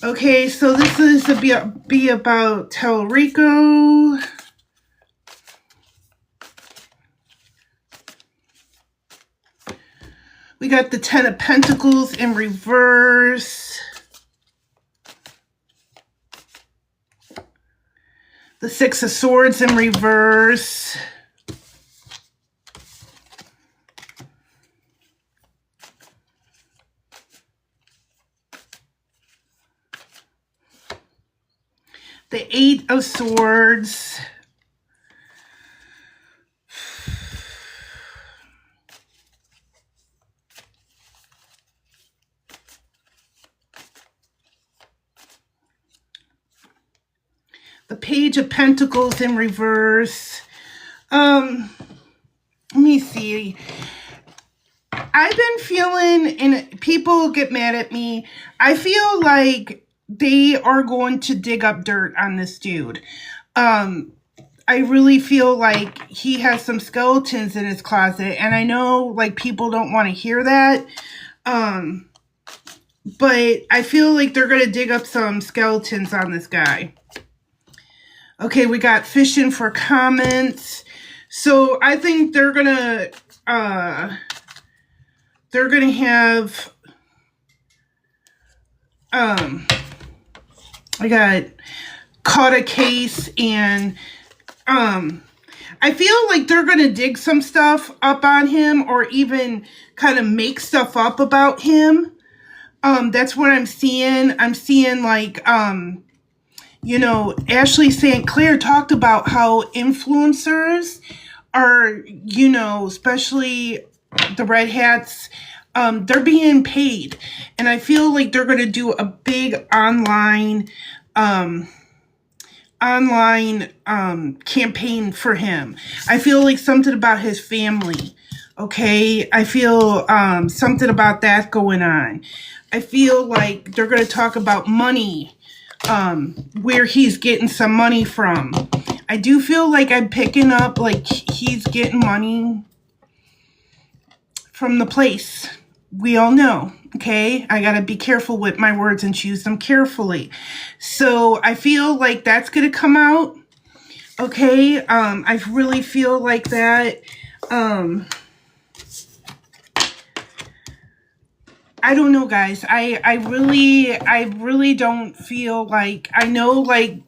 Okay, so this is to be about Telrico. We got the Ten of Pentacles in reverse. The Six of Swords in reverse. The Eight of Swords. The Page of Pentacles in reverse. Let me see. I've been feeling, and people get mad at me, I feel like they are going to dig up dirt on this dude. I really feel like he has some skeletons in his closet, and I know like people don't want to hear that. But I feel like they're going to dig up some skeletons on this guy. Okay, we got fishing for comments. So I think they're going to have I got caught a case, and I feel like they're going to dig some stuff up on him, or even kind of make stuff up about him. That's what I'm seeing. I'm seeing like, you know, Ashley St. Clair talked about how influencers are, you know, especially the Red Hats, they're being paid. And I feel like they're going to do a big online campaign for him. I feel like something about his family. Okay, I feel something about that going on. I feel like they're going to talk about money, where he's getting some money from. I do feel like I'm picking up like he's getting money from the place. We all know, okay? I got to be careful with my words and choose them carefully. So I feel like that's going to come out, okay? I really feel like that. I don't know, guys. I really don't feel like, I know like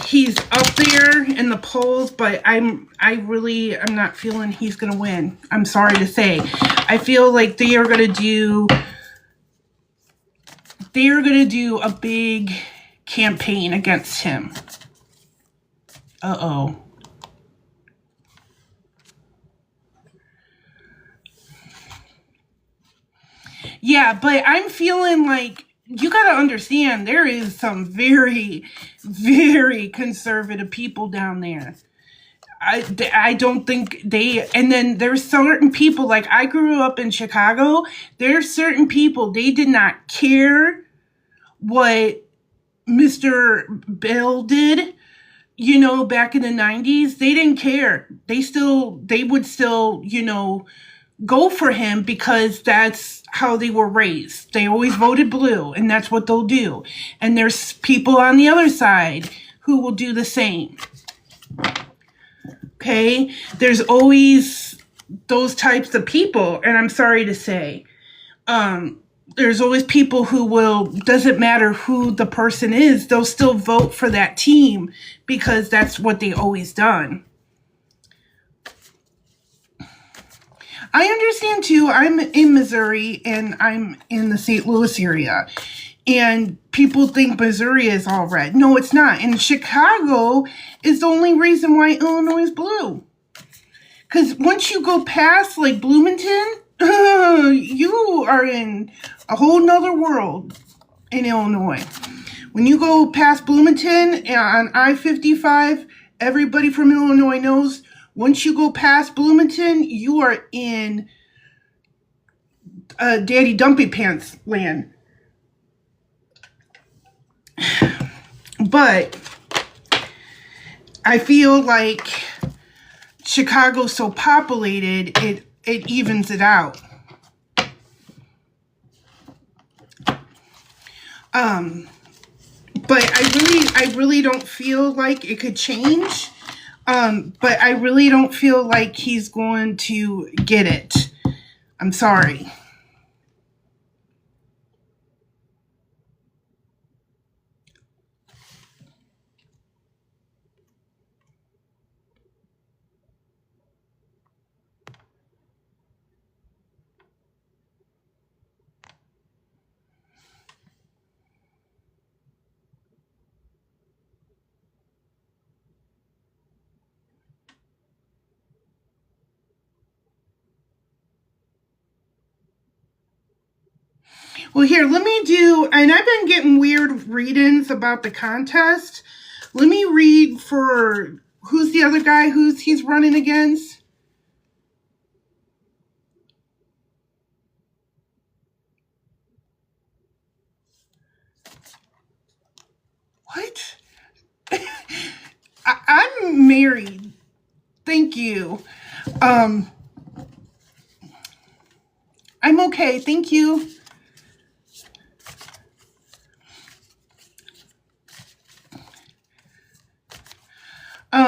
he's up there in the polls, but I'm not feeling he's gonna win. I'm sorry to say. I feel like they are gonna do a big campaign against him. Uh-oh. Yeah, but I'm feeling like, you got to understand, there is some very, very conservative people down there. I don't think they, and then there's certain people, like I grew up in Chicago, there's certain people, they did not care what Mr. Bell did, you know, back in the 90s. They didn't care. They would still, you know, go for him because that's how they were raised. They always voted blue, and that's what they'll do. And there's people on the other side who will do the same. Okay? There's always those types of people, and I'm sorry to say, there's always people who will, doesn't matter who the person is, they'll still vote for that team because that's what they always done. I understand too. I'm in Missouri and I'm in the St. Louis area, and people think Missouri is all red. No, it's not. And Chicago is the only reason why Illinois is blue. Because once you go past like Bloomington, you are in a whole nother world in Illinois. When you go past Bloomington on I-55, everybody from Illinois knows, once you go past Bloomington, you are in Daddy Dumpy Pants land. But I feel like Chicago's so populated, it evens it out. Um, but I really don't feel like it could change. But I really don't feel like he's going to get it. I'm sorry. Well, here, let me do, and I've been getting weird readings about the contest. Let me read for who's the other guy he's running against. What? I'm married. Thank you. I'm okay. Thank you.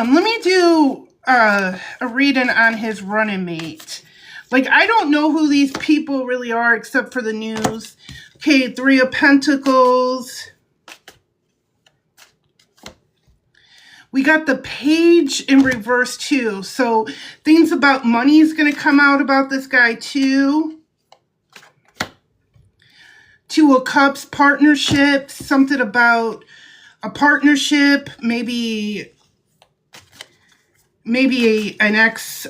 Let me do a reading on his running mate. Like, I don't know who these people really are except for the news. Okay, Three of Pentacles. We got the Page in reverse too. So things about money is going to come out about this guy too. Two of Cups, partnership, something about a partnership, maybe an ex.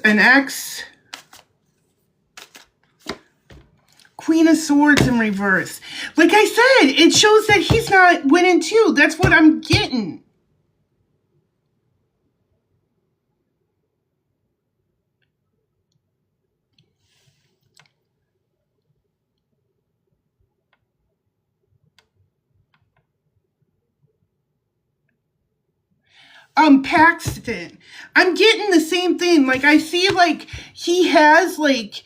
Queen of Swords in reverse. Like I said, it shows that he's not winning too. That's what I'm getting. Paxton. I'm getting the same thing. Like, I see, like, he has, like,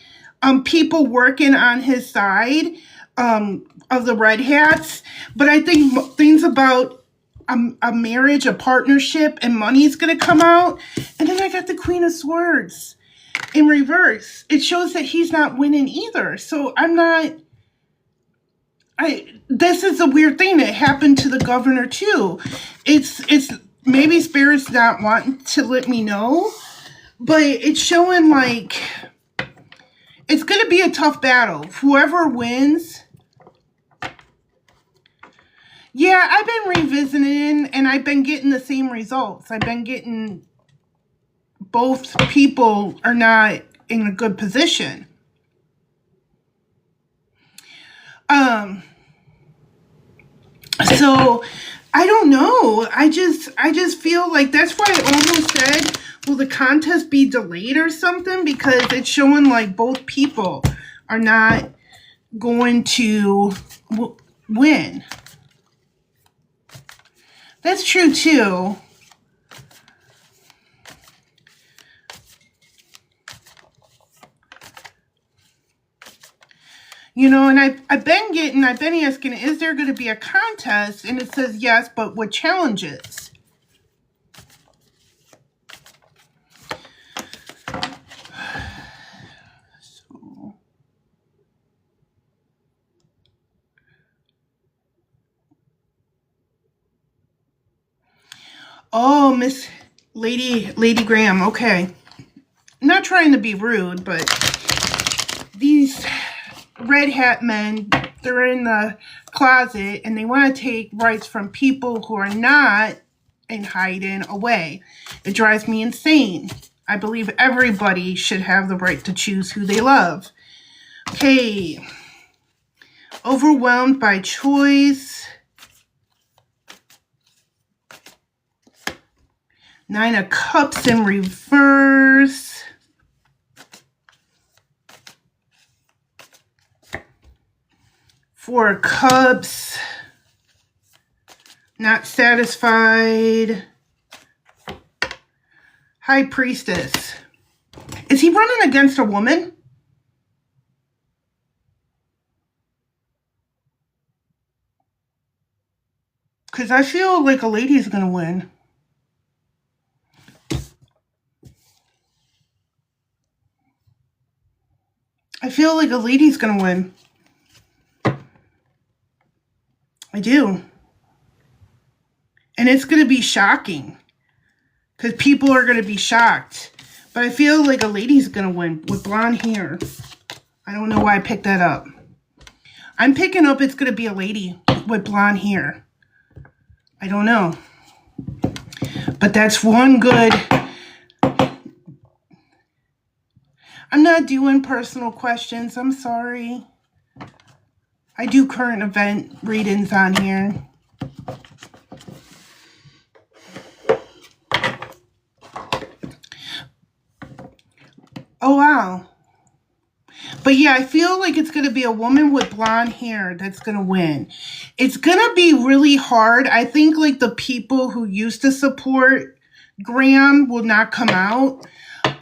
people working on his side, of the Red Hats. But I think things about a marriage, a partnership, and money is going to come out. And then I got the Queen of Swords in reverse. It shows that he's not winning either. So I'm not... This is a weird thing that happened to the governor too. It's maybe Spirit's not wanting to let me know, but it's showing like it's going to be a tough battle. Whoever wins. Yeah, I've been revisiting and I've been getting the same results. I've been getting both people are not in a good position. So I don't know. I just feel like that's why I almost said, will the contest be delayed or something? Because it's showing like both people are not going to win. That's true too. You know, and I've been asking, is there going to be a contest? And it says yes, but with challenges. So. Oh, Miss Lady Graham. Okay. I'm not trying to be rude, but these Red Hat men, they're in the closet and they want to take rights from people who are not in hiding away. It drives me insane. I believe everybody should have the right to choose who they love. Okay. Overwhelmed by choice. Nine of Cups in reverse. Four of Cups, not satisfied. High Priestess. Is he running against a woman? Because I feel like a lady's going to win. I feel like a lady's going to win. I do. And it's going to be shocking. Because people are going to be shocked. But I feel like a lady's going to win with blonde hair. I don't know why I picked that up. I'm picking up it's going to be a lady with blonde hair. I don't know. But that's one good. I'm not doing personal questions. I'm sorry. I do current event readings on here. Oh, wow. But yeah, I feel like it's going to be a woman with blonde hair that's going to win. It's going to be really hard. I think like the people who used to support Graham will not come out.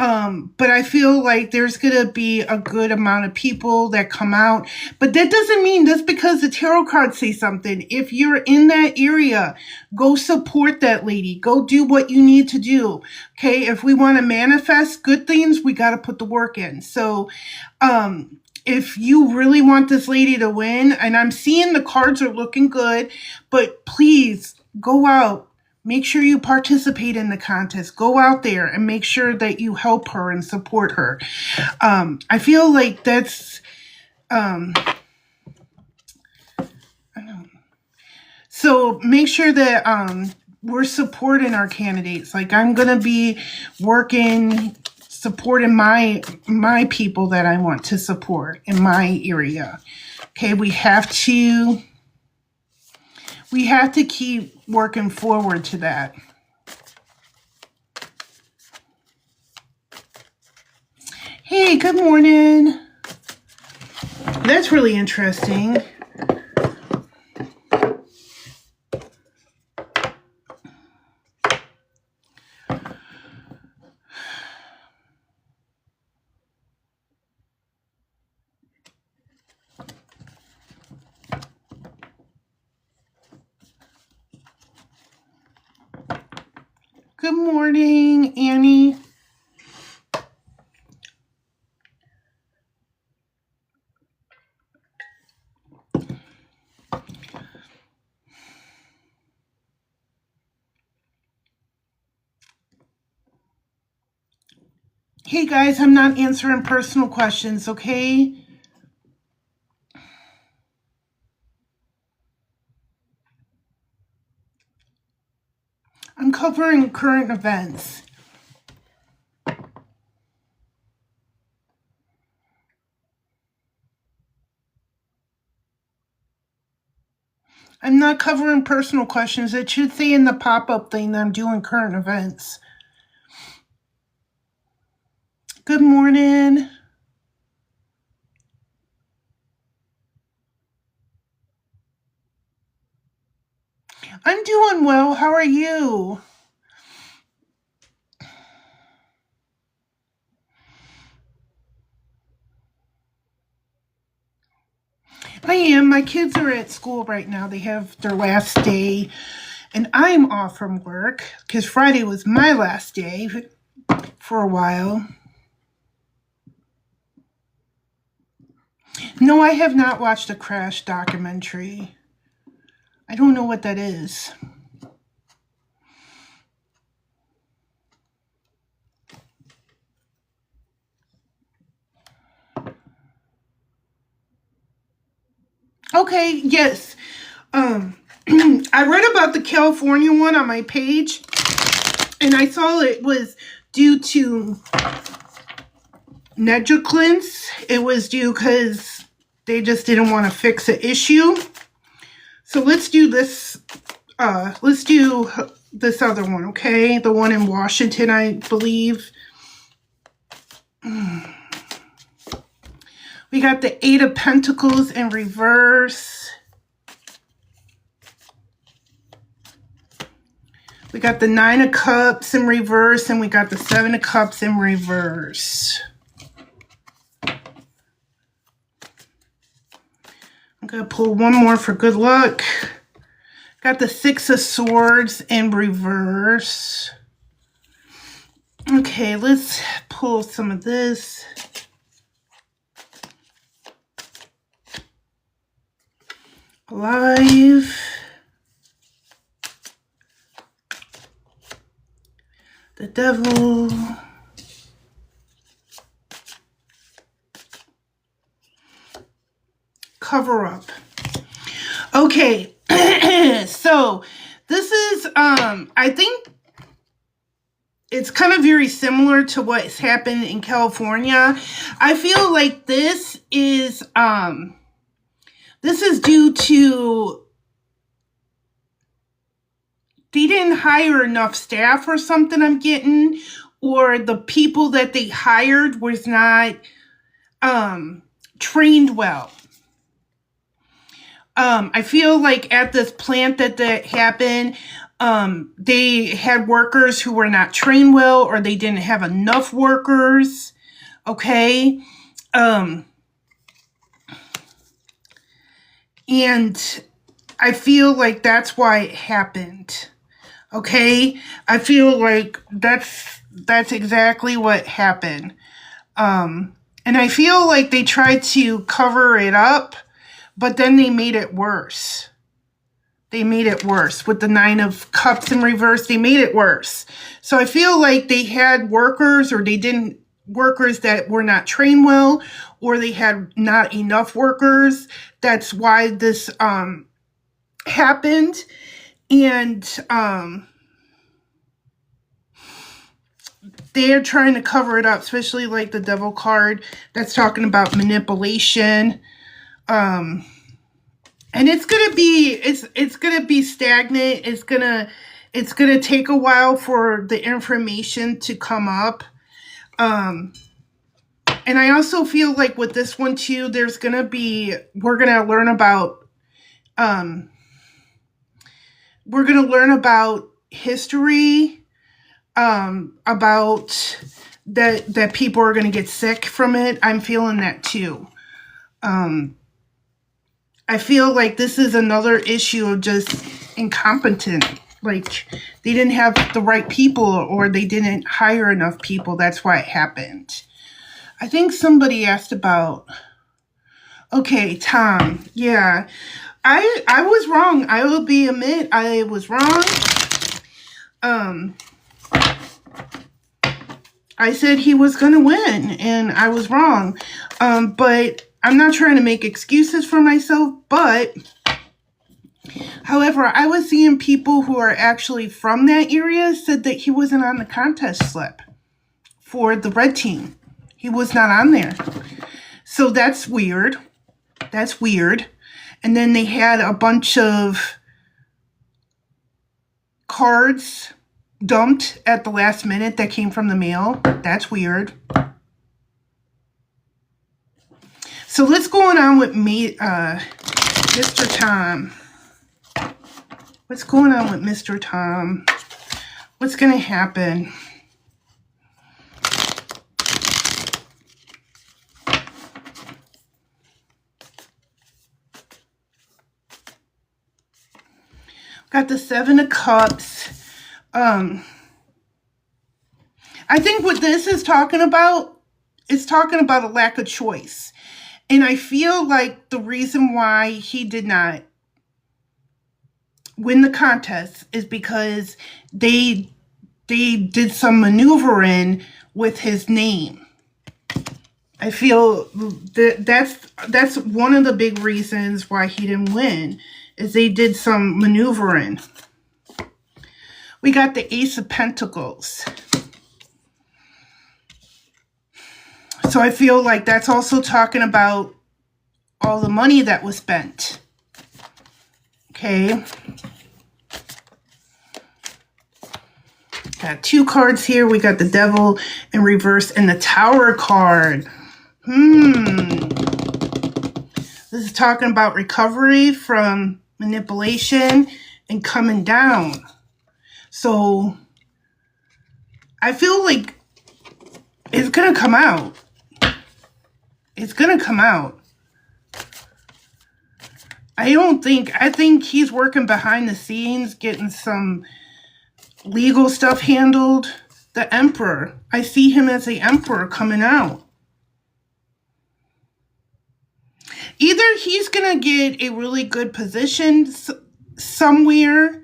But I feel like there's going to be a good amount of people that come out. But that doesn't mean just because the tarot cards say something. If you're in that area, go support that lady. Go do what you need to do. Okay? If we want to manifest good things, we got to put the work in. So, if you really want this lady to win, and I'm seeing the cards are looking good, but please go out. Make sure you participate in the contest. Go out there and make sure that you help her and support her. I feel like that's, so make sure that we're supporting our candidates. Like I'm going to be working, supporting my people that I want to support in my area. Okay, we have to keep working forward to that. Hey, good morning. That's really interesting. Good morning, Annie. Hey guys, I'm not answering personal questions, okay? I'm covering current events. I'm not covering personal questions. It should say in the pop-up thing that I'm doing current events. Good morning. I'm doing well. How are you? I am. My kids are at school right now. They have their last day. And I'm off from work because Friday was my last day for a while. No, I have not watched a crash documentary. I don't know what that is. Okay, yes. I read about the California one on my page, and I saw it was due to negligence. It was due because they just didn't want to fix the issue. So let's do this. Let's do this other one, okay? The one in Washington, I believe. We got the Eight of Pentacles in reverse. We got the Nine of Cups in reverse, and we got the Seven of Cups in reverse. I'm going to pull one more for good luck. Got the Six of Swords in reverse. Okay, let's pull some of this. Alive. The Devil. Cover up. Okay, so this is, I think it's kind of very similar to what's happened in California. I feel like this is due to they didn't hire enough staff or something, I'm getting, or the people that they hired was not trained well. I feel like at this plant that happened, they had workers who were not trained well, or they didn't have enough workers. Okay. And I feel like that's why it happened. Okay. I feel like that's exactly what happened. And I feel like they tried to cover it up, but then they made it worse. They made it worse with the Nine of Cups in reverse. They made it worse. So I feel like they had workers, or workers that were not trained well, or they had not enough workers. That's why this happened. And they're trying to cover it up, especially like the Devil card that's talking about manipulation. And it's gonna be stagnant. It's gonna take a while for the information to come up. And I also feel like with this one too, we're gonna learn about history, about that people are gonna get sick from it. I'm feeling that too. I feel like this is another issue of just incompetent. Like, they didn't have the right people, or they didn't hire enough people. That's why it happened. I think somebody asked about, okay, Tom. Yeah, I was wrong. I will admit I was wrong. I said he was going to win, and I was wrong. But I'm not trying to make excuses for myself, but however, I was seeing people who are actually from that area said that he wasn't on the contest slip for the red team. He was not on there. So that's weird. That's weird. And then they had a bunch of cards dumped at the last minute that came from the mail. That's weird. So let's go on with me, Mr. Tom. What's going on with Mr. Tom? What's going to happen? Got the Seven of Cups. I think what this is talking about is talking about a lack of choice. And I feel like the reason why he did not win the contest is because they did some maneuvering with his name. I feel that's one of the big reasons why he didn't win, is they did some maneuvering. We got the Ace of Pentacles. So I feel like that's also talking about all the money that was spent. Okay. Got two cards here. We got the Devil in reverse and the Tower card. This is talking about recovery from manipulation and coming down. So I feel like it's going to come out. It's going to come out. I think he's working behind the scenes, getting some legal stuff handled. The emperor. I see him as the emperor coming out. Either he's going to get a really good position somewhere,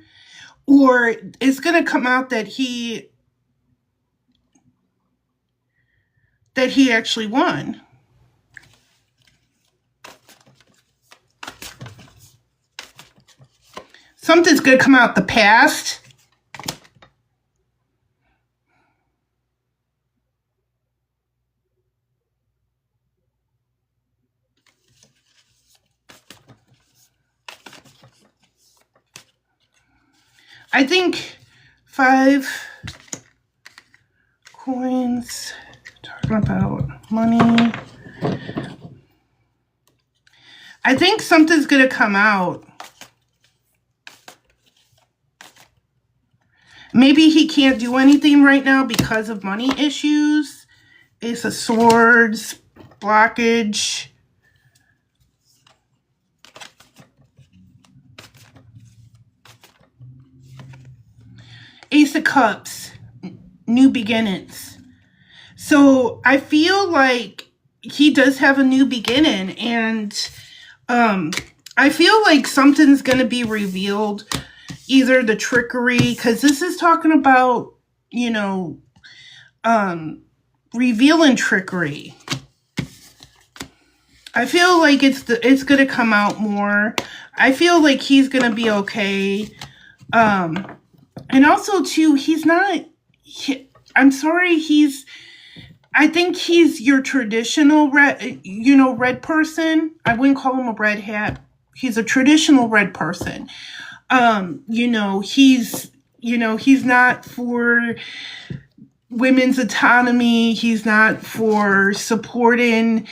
or it's going to come out that he actually won. Something's going to come out the past. I think 5 coins, talking about money. I think something's going to come out. Maybe he can't do anything right now because of money issues. Ace of Swords, blockage. Ace of Cups, new beginnings. So I feel like he does have a new beginning, and I feel like something's going to be revealed. Either the trickery, because this is talking about, revealing trickery. I feel like it's going to come out more. I feel like he's going to be okay. And also, too, I'm sorry, I think he's your traditional red person. I wouldn't call him a red hat. He's a traditional red person. He's not for women's autonomy. He's not for supporting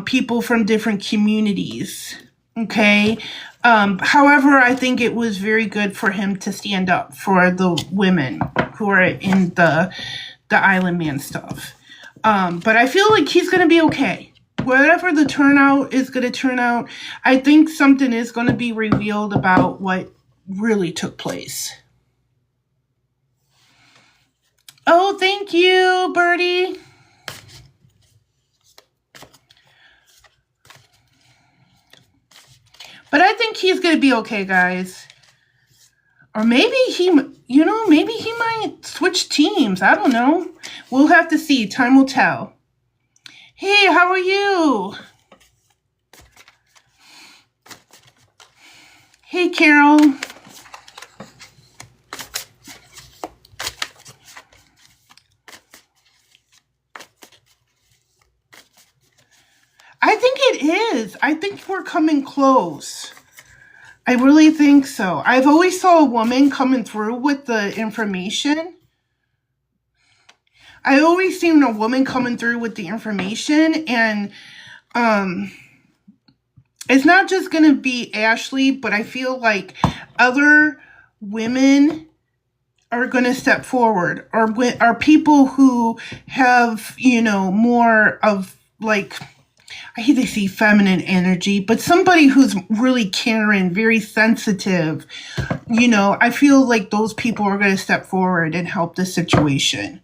people from different communities. Okay. However, I think it was very good for him to stand up for the women who are in the Island Man stuff. But I feel like he's going to be okay. Whatever the turnout is going to turn out, I think something is going to be revealed about what really took place. Oh, thank you, Birdie. But I think he's going to be okay, guys. Or maybe maybe he might switch teams. I don't know. We'll have to see. Time will tell. Hey, how are you? Hey, Carol. I think it is. I think we're coming close. I really think so. I've always saw a woman coming through with the information. I always seen a woman coming through with the information, and it's not just going to be Ashley, but I feel like other women are going to step forward, or are people who have, more of like, I hate to say feminine energy, but somebody who's really caring, very sensitive. I feel like those people are going to step forward and help the situation.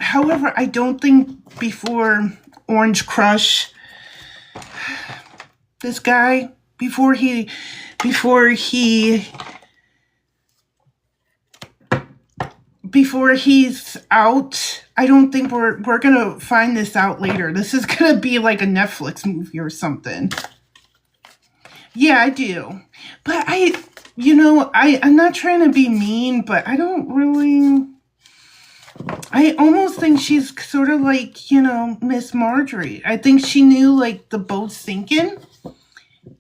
However, I don't think before Orange Crush, this guy, before he's out, I don't think we're going to find this out later. This is going to be like a Netflix movie or something. Yeah, I do. But I'm not trying to be mean, but I almost think she's sort of like, Miss Marjorie. I think she knew like the boat's sinking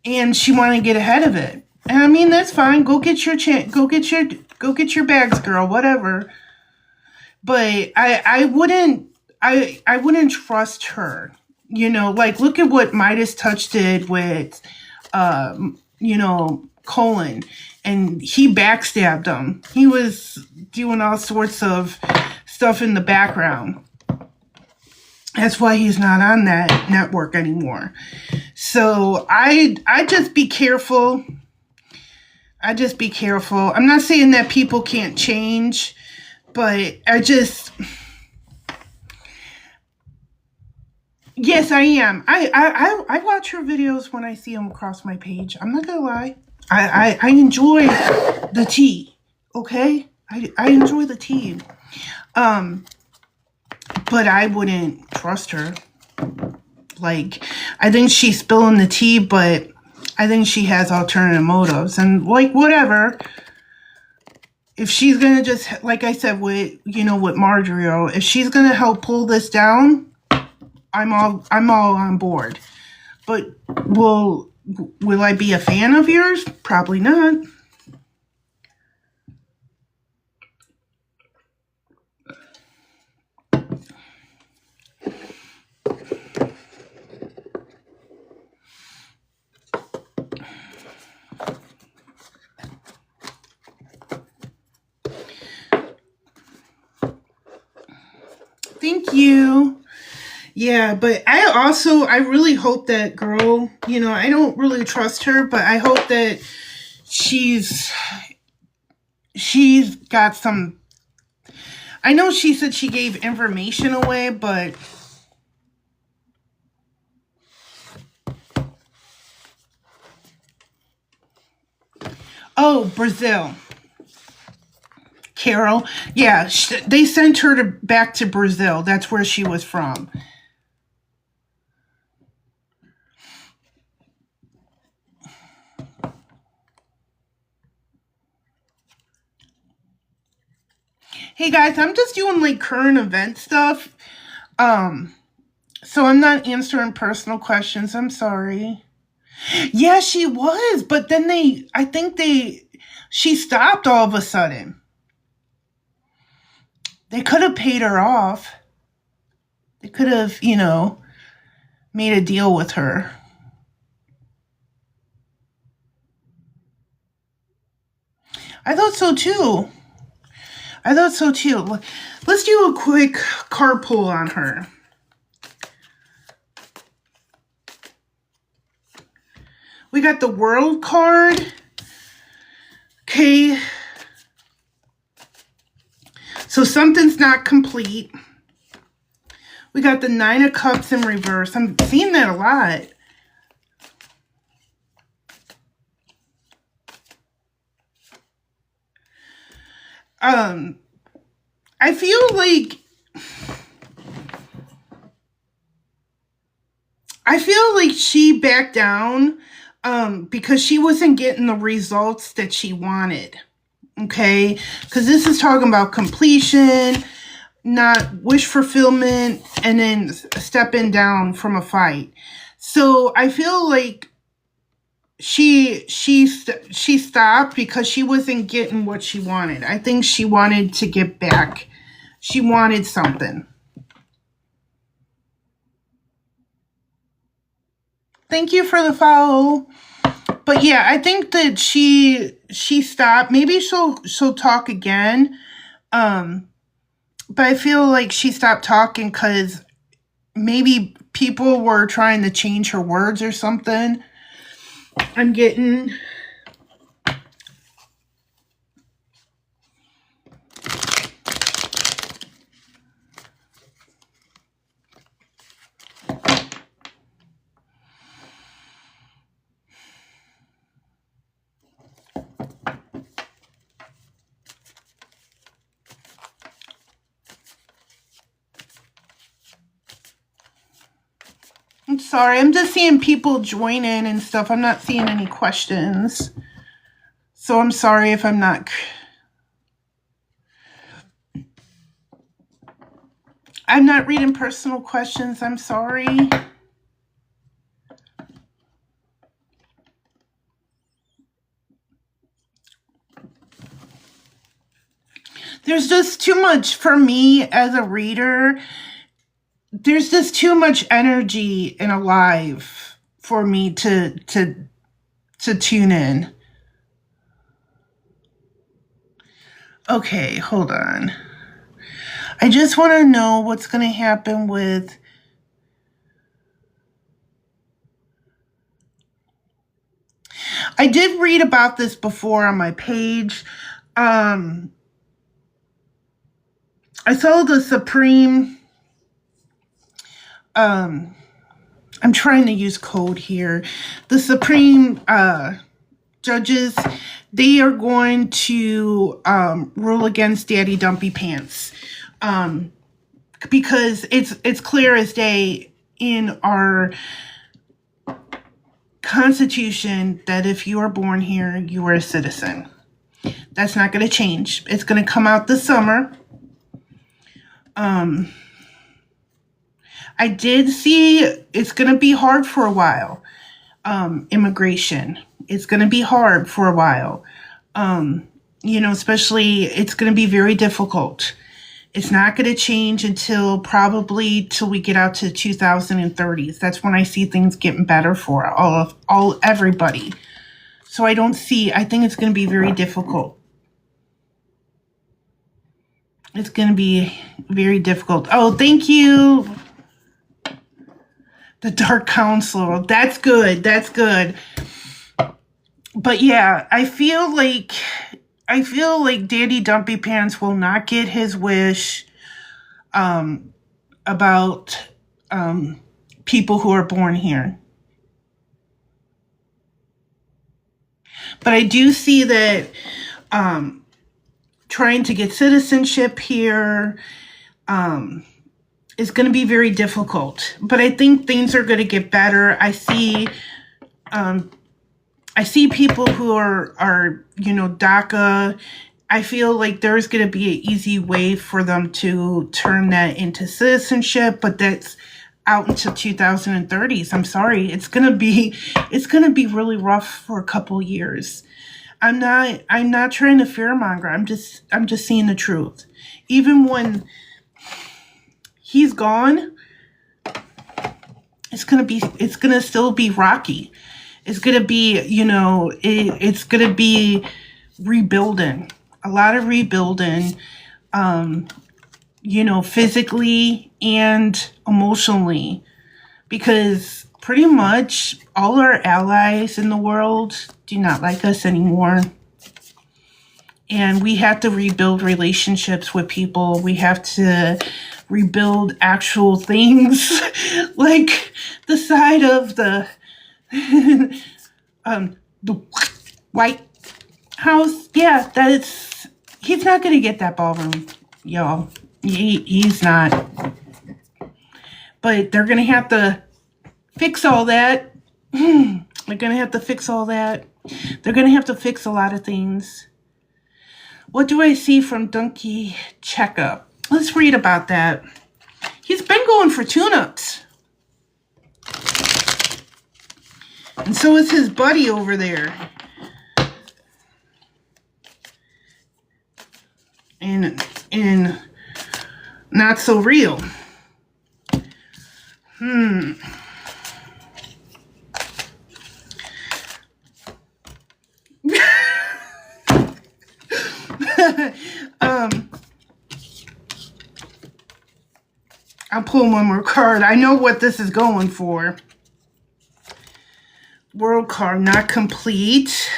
and she wanted to get ahead of it. And I mean, that's fine. Go get your bags, girl, whatever. But I wouldn't trust her. Like look at what Midas Touch did with Colin, and he backstabbed him. He was doing all sorts of stuff in the background. That's why he's not on that network anymore. So I just be careful. I just be careful. I'm not saying that people can't change, but yes, I am. I watch her videos when I see them across my page. I'm not gonna lie. I enjoy the tea. Okay, I enjoy the tea. But I wouldn't trust her. Like, I think she's spilling the tea, but I think she has alternative motives. And like, whatever. If she's gonna just, like I said with Marjorie, if she's gonna help pull this down, I'm all on board. But will I be a fan of yours? Probably not. Thank you. Yeah, but I really hope that girl, I don't really trust her, but I hope that she's got some. I know she said she gave information away, but oh, Brazil. Carol. Yeah, they sent her back to Brazil. That's where she was from. Hey guys, I'm just doing like current event stuff. So I'm not answering personal questions. I'm sorry. Yeah, she was, but then she stopped all of a sudden. They could have paid her off. They could have, made a deal with her. I thought so too. Let's do a quick card pull on her. We got the World card. Okay. So something's not complete. We got the Nine of Cups in reverse. I'm seeing that a lot. I feel like she backed down because she wasn't getting the results that she wanted. Okay? Because this is talking about completion, not wish fulfillment, and then stepping down from a fight. So I feel like she stopped because she wasn't getting what she wanted. I think she wanted to get back. She wanted something. Thank you for the follow. But yeah, I think that she stopped. Maybe she'll talk again. But I feel like she stopped talking because maybe people were trying to change her words or something. I'm getting. I'm sorry, I'm just seeing people join in and stuff. I'm not seeing any questions. So I'm sorry if I'm not. I'm not reading personal questions. I'm sorry. There's just too much for me as a reader. There's just too much energy in a live for me to tune in. Okay, hold on. I just want to know what's going to happen with I did read about this before on my page. Um, I saw the Supreme. Um, I'm trying to use code here. The Supreme judges, they are going to rule against Daddy Dumpy Pants, because it's clear as day in our Constitution that if you are born here, you are a citizen. That's not going to change. It's going to come out this summer. I did see it's going to be hard for a while. Immigration. It's going to be hard for a while. Especially it's going to be very difficult. It's not going to change until probably till we get out to 2030s. That's when I see things getting better for everybody. So I think it's going to be very difficult. It's going to be very difficult. Oh, thank you. The Dark Counselor. That's good. That's good. But yeah, I feel like Daddy Dumpy Pants will not get his wish about people who are born here. But I do see that trying to get citizenship here is going to be very difficult. But I think things are going to get better. I see people who are DACA. I feel like there's going to be an easy way for them to turn that into citizenship, but that's out until 2030s. I'm sorry. It's going to be really rough for a couple years. I'm not trying to fearmonger. I'm just seeing the truth. Even when he's gone, it's going to still be rocky. It's going to be, it's going to be rebuilding, a lot of rebuilding, physically and emotionally, because pretty much all our allies in the world do not like us anymore. And we have to rebuild relationships with people. We have to rebuild actual things like the side of the White House. Yeah, he's not going to get that ballroom, y'all. He's not. But they're going to have to fix all that. They're going to have to fix all that. They're going to have to fix a lot of things. What do I see from Donkey Checkup? Let's read about that. He's been going for tune-ups. And so is his buddy over there. And not so real. I'll pull one more card. I know what this is going for. World card not complete.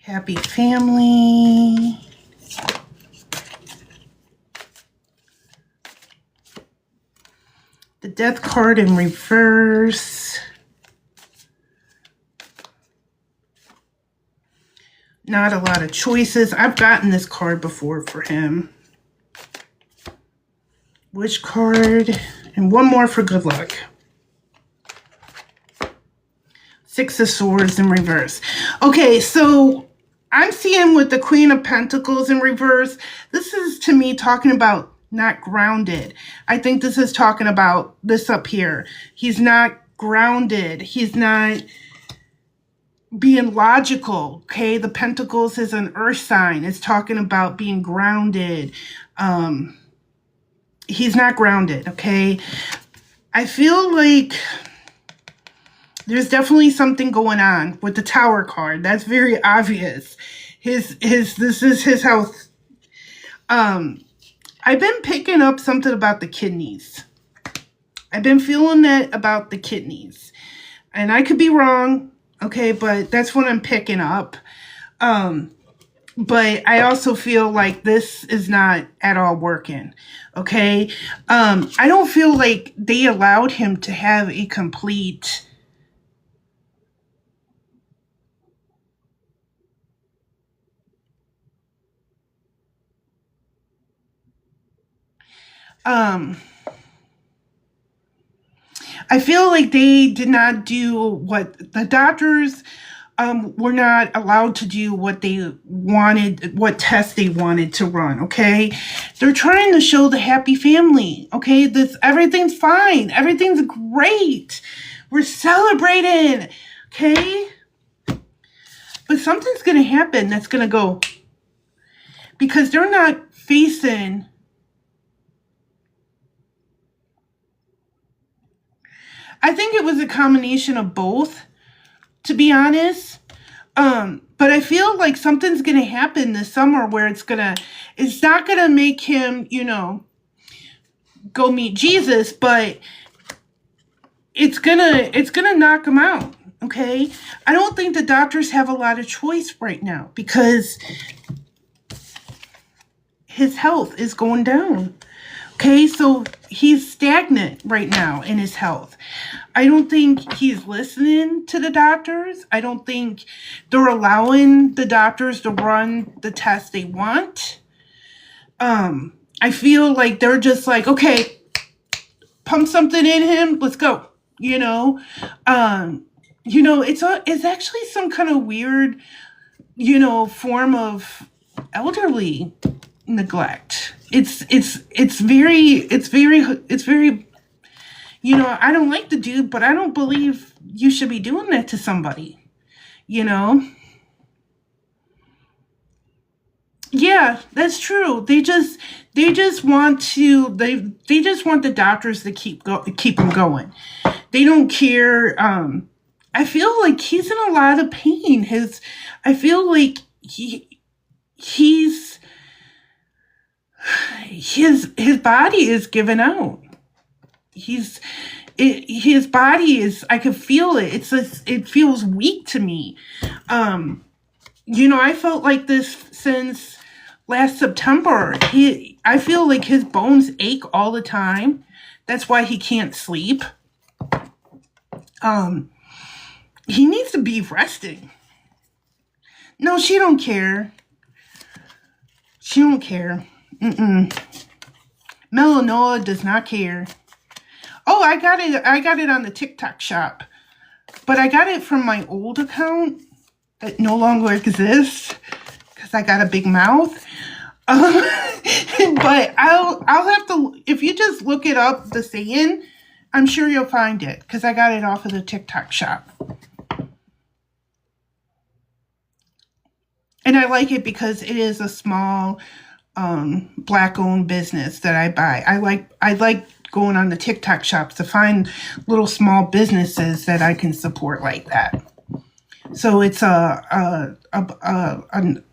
Happy family. The death card in reverse. Not a lot of choices. I've gotten this card before for him. Which card? And one more for good luck. Six of Swords in reverse. Okay, so I'm seeing with the Queen of Pentacles in reverse, this is to me talking about not grounded. I think this is talking about this up here. He's not grounded. He's not being logical. Okay, the Pentacles is an earth sign. It's talking about being grounded. He's not grounded. Okay, I feel like there's definitely something going on with the Tower card. That's very obvious. This is his health. I've been picking up something about the kidneys. I've been feeling that about the kidneys. And I could be wrong, okay, but that's what I'm picking up. Um, but I also feel like this is not at all working. Okay. I don't feel like they allowed him to have a complete um I feel like they did not do what the doctors were not allowed to do what they wanted, what tests they wanted to run. Okay, they're trying to show the happy family. Okay, this everything's fine, everything's great, we're celebrating. Okay, but something's gonna happen that's gonna go because they're not facing. I think it was a combination of both, to be honest. But I feel like something's gonna happen this summer where it's not gonna make him, go meet Jesus, but it's gonna knock him out. Okay, I don't think the doctors have a lot of choice right now because his health is going down. Okay, so he's stagnant right now in his health. I don't think he's listening to the doctors. I don't think they're allowing the doctors to run the tests they want. I feel like they're just like, okay, pump something in him, let's go. It's actually some kind of weird, form of elderly neglect. It's very I don't like the dude, but I don't believe you should be doing that to somebody, you know? Yeah, that's true. They just want the doctors to keep him going. They don't care. I feel like he's in a lot of pain. I feel like he's his body is giving out. He's his body is, I can feel it. It feels weak to me. I felt like this since last September. I feel like his bones ache all the time. That's why he can't sleep. Um, he needs to be resting. No, she don't care. She don't care. Mm-mm. Melanoa does not care. Oh, I got it. I got it on the TikTok shop, but I got it from my old account that no longer exists because I got a big mouth. But I'll have to, if you just look it up, the saying, I'm sure you'll find it because I got it off of the TikTok shop. And I like it because it is a small black owned business that I buy. I like going on the TikTok shops to find little small businesses that I can support like that. So it's a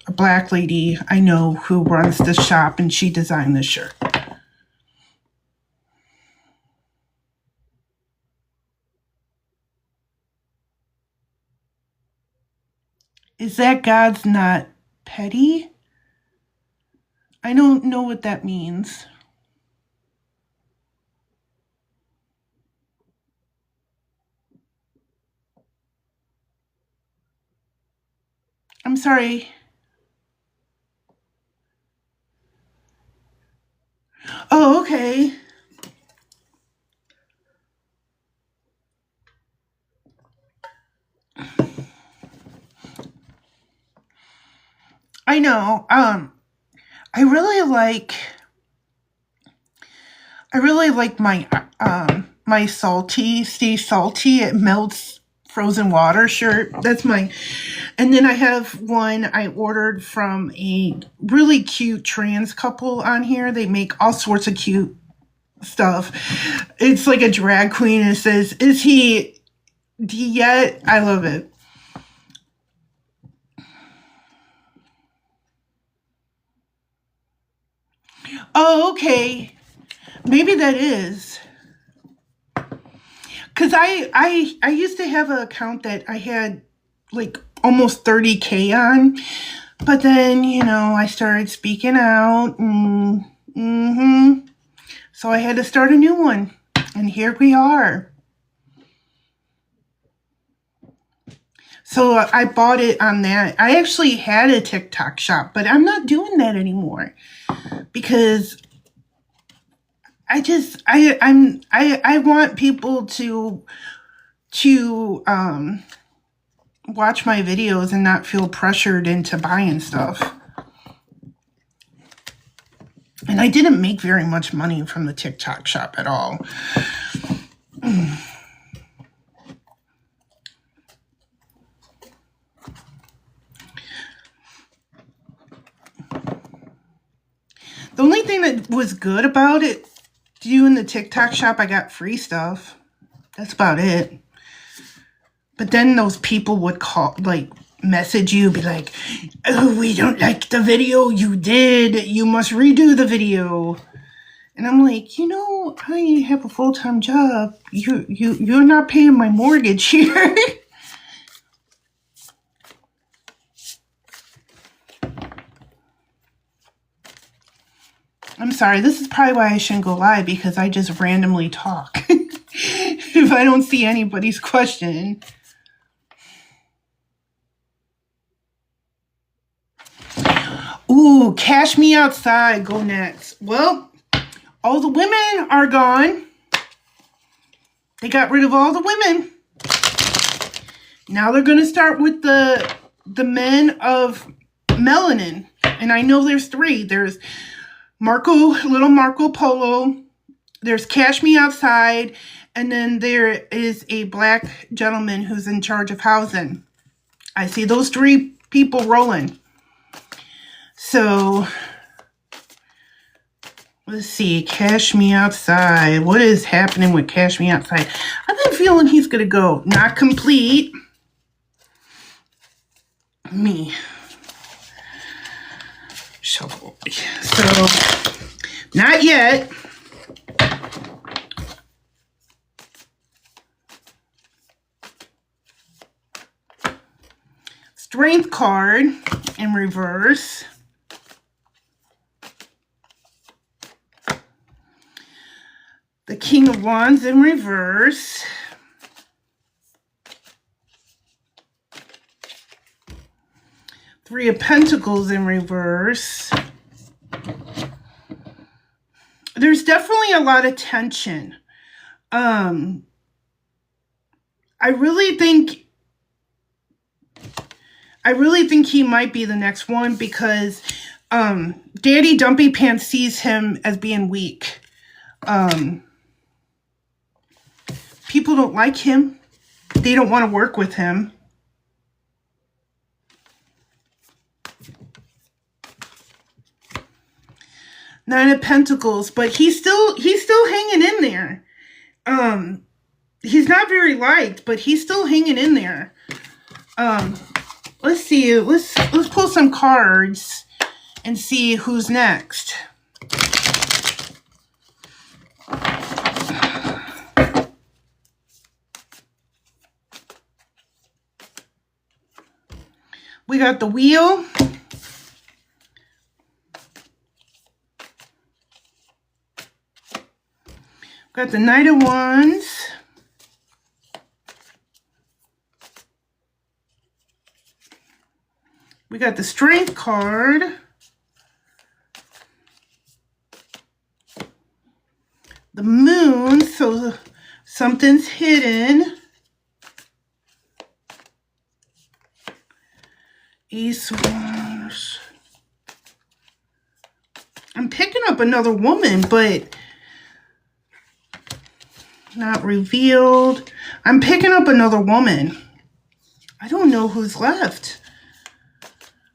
black lady I know who runs the shop, and she designed the shirt. Is that God's not petty? I don't know what that means. I'm sorry. Oh, okay. I know. I really like my my salty, stay salty, it melts frozen water shirt. That's my, and then I have one I ordered from a really cute trans couple on here. They make all sorts of cute stuff. It's like a drag queen and it says, "Is he D yet?" I love it. Oh, okay. Maybe that is. Cause I used to have an account that I had like almost 30K on, but then I started speaking out, and so I had to start a new one, and here we are. So I bought it on that. I actually had a TikTok shop, but I'm not doing that anymore because I want people to watch my videos and not feel pressured into buying stuff. And I didn't make very much money from the TikTok shop at all. The only thing that was good about it, doing the TikTok shop, I got free stuff. That's about it. But then those people would message you, be like, "Oh, we don't like the video you did. You must redo the video." And I'm like, I have a full-time job. You're not paying my mortgage here. I'm sorry, this is probably why I shouldn't go live, because I just randomly talk if I don't see anybody's question. Ooh, Cash Me Outside, go next. Well, all the women are gone. They got rid of all the women. Now they're going to start with the men of melanin. And I know there's 3. There's little Marco Polo. There's Cash Me Outside. And then there is a black gentleman who's in charge of housing. I see those 3 people rolling. So, let's see. Cash Me Outside. What is happening with Cash Me Outside? I've been feeling he's going to go. Not complete. Me. Shuffle. So, not yet. Strength card in reverse. The King of Wands in reverse. Three of Pentacles in reverse. There's definitely a lot of tension. I really think he might be the next one, because Daddy Dumpy Pants sees him as being weak. People don't like him. They don't want to work with him. Nine of Pentacles, but he's still hanging in there. He's not very liked, but he's still hanging in there. Let's see. Let's pull some cards and see who's next. We got the Wheel. Got the Knight of Wands. We got the Strength card. The Moon, so something's hidden. Ace of Wands. I'm picking up another woman, but not revealed. I'm picking up another woman. I don't know who's left.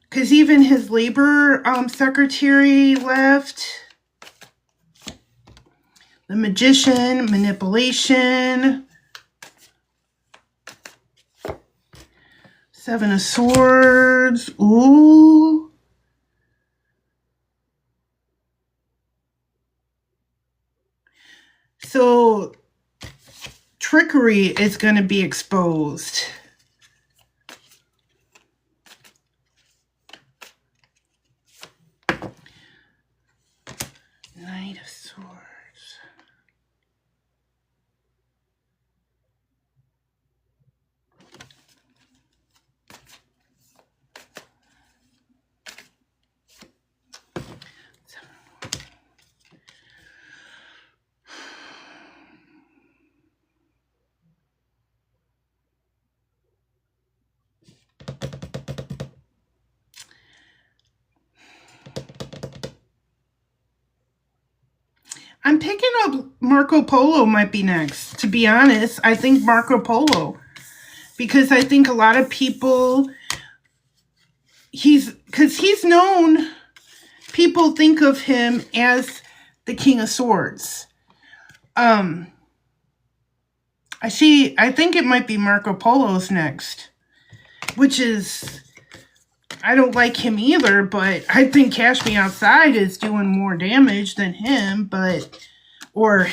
Because even his labor secretary left. The Magician, Manipulation. Seven of Swords. Ooh. So trickery is going to be exposed. Knight of Swords. I'm picking up Marco Polo might be next. To be honest, I think Marco Polo. Because I think a lot of people, because he's known, people think of him as the King of Swords. I think it might be Marco Polo's next. Which is, I don't like him either, but I think Cash Me Outside is doing more damage than him, or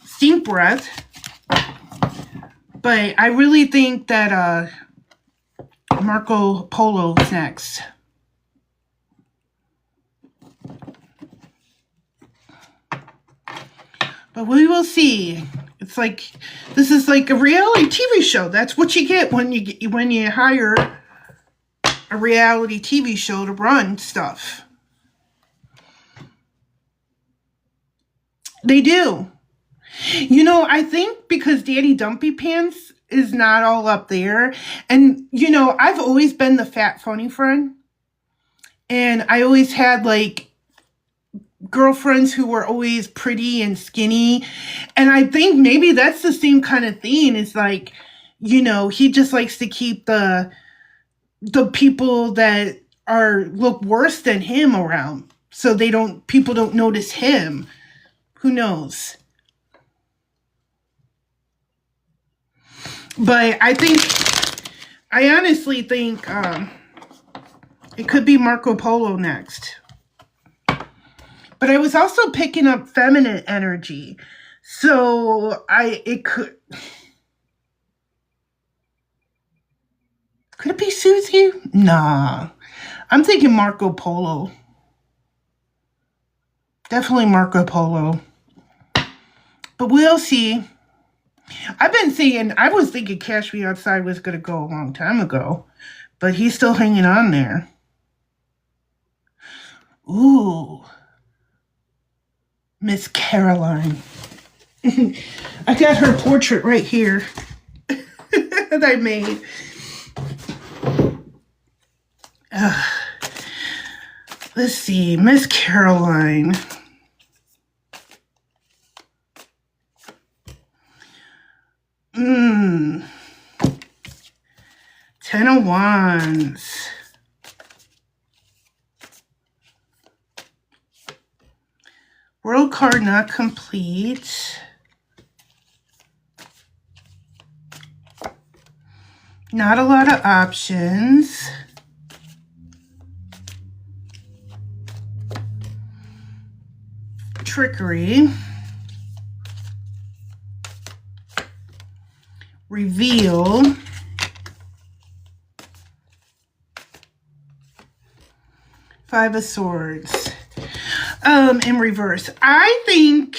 Stink Breath. But I really think that Marco Polo's next. But we will see. It's like, this is like a reality TV show. That's what you get when you hire a reality TV show to run stuff. They do. You know, I think because Daddy Dumpy Pants is not all up there. And, you know, I've always been the fat funny friend. And I always had, like, girlfriends who were always pretty and skinny. And I think maybe that's the same kind of thing. It's like, you know, he just likes to keep the people that look worse than him around. So people don't notice him. Who knows? But I honestly think it could be Marco Polo next. But I was also picking up feminine energy. So could it be Susie? Nah. I'm thinking Marco Polo. Definitely Marco Polo. But we'll see. I was thinking Cash Me Outside was going to go a long time ago. But he's still hanging on there. Ooh. Miss Caroline. I got her portrait right here that I made. Let's see. Miss Caroline. Ten of Wands. World card not complete. Not a lot of options. Trickery. Reveal. Five of Swords. In reverse. I think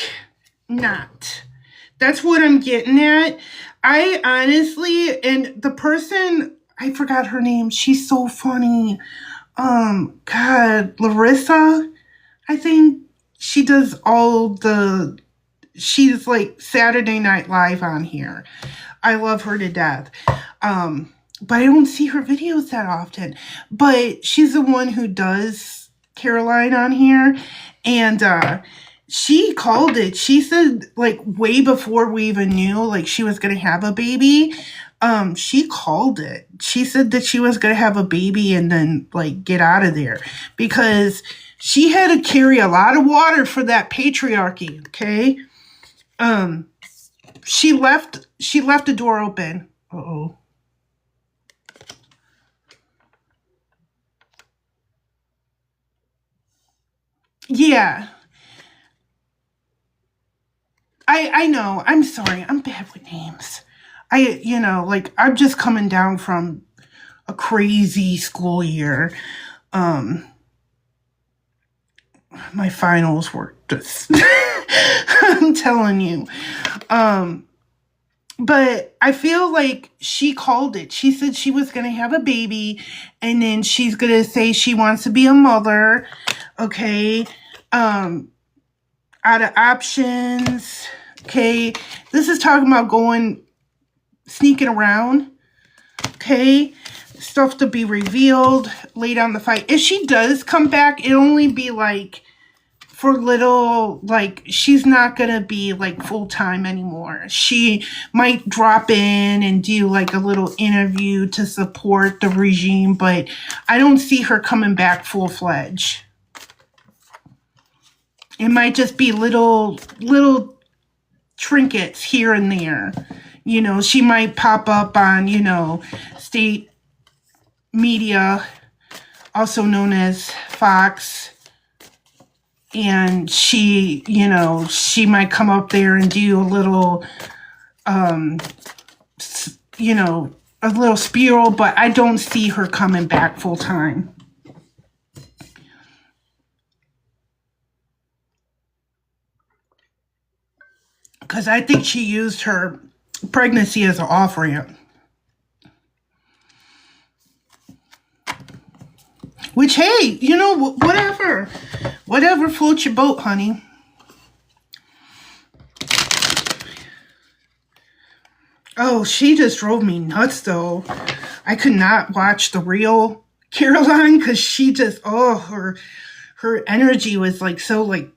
not. That's what I'm getting at. I honestly, and the person, I forgot her name. She's so funny. God, Larissa, I think she does she's like Saturday Night Live on here. I love her to death. But I don't see her videos that often. But she's the one who does Caroline on here. And she called it. She said, like, way before we even knew, like, she was going to have a baby. She called it. She said that she was going to have a baby and then, like, get out of there. Because she had to carry a lot of water for that patriarchy, okay? She left the door open. Uh-oh. Yeah. I know. I'm sorry. I'm bad with names. Like I'm just coming down from a crazy school year. Um, my finals were just I'm telling you. Um, but I feel like she called it. She said she was going to have a baby and then she's going to say she wants to be a mother. Okay. Out of options. Okay. This is talking about sneaking around. Okay. Stuff to be revealed. Lay down the fight. If she does come back, it'll only be like for little, like, she's not gonna be like full-time anymore. She might drop in and do like a little interview to support the regime, but I don't see her coming back full-fledged. It might just be little trinkets here and there. She might pop up on, state media, also known as Fox. And she might come up there and do a little, a little spiel, but I don't see her coming back full time. Because I think she used her pregnancy as an off-ramp. Which, hey, whatever. Whatever floats your boat, honey. Oh, she just drove me nuts, though. I could not watch the real Caroline because she just, her energy was like so like,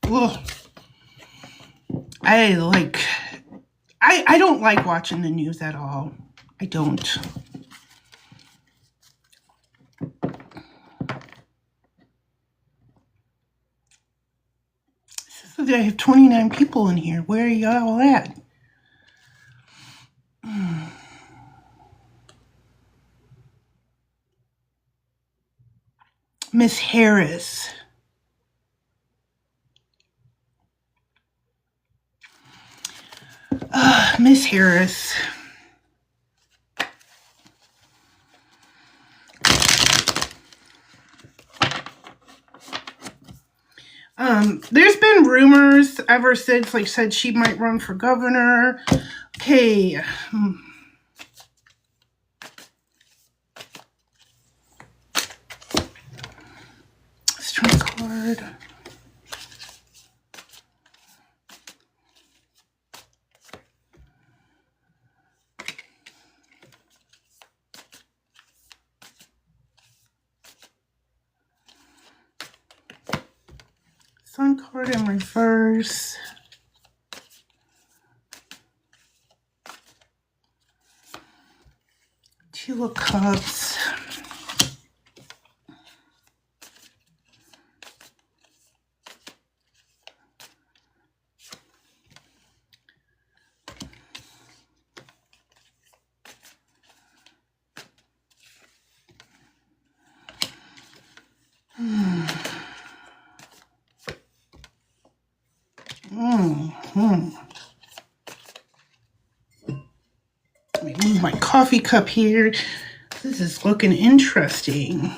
ugh. I don't like watching the news at all. I don't. I have 29 people in here. Where are y'all at? Miss Harris. Miss Harris. There's been rumors ever since, like, said she might run for governor. Okay. String card. Sun card in reverse. Two of Cups. Let me move my coffee cup here. This is looking interesting.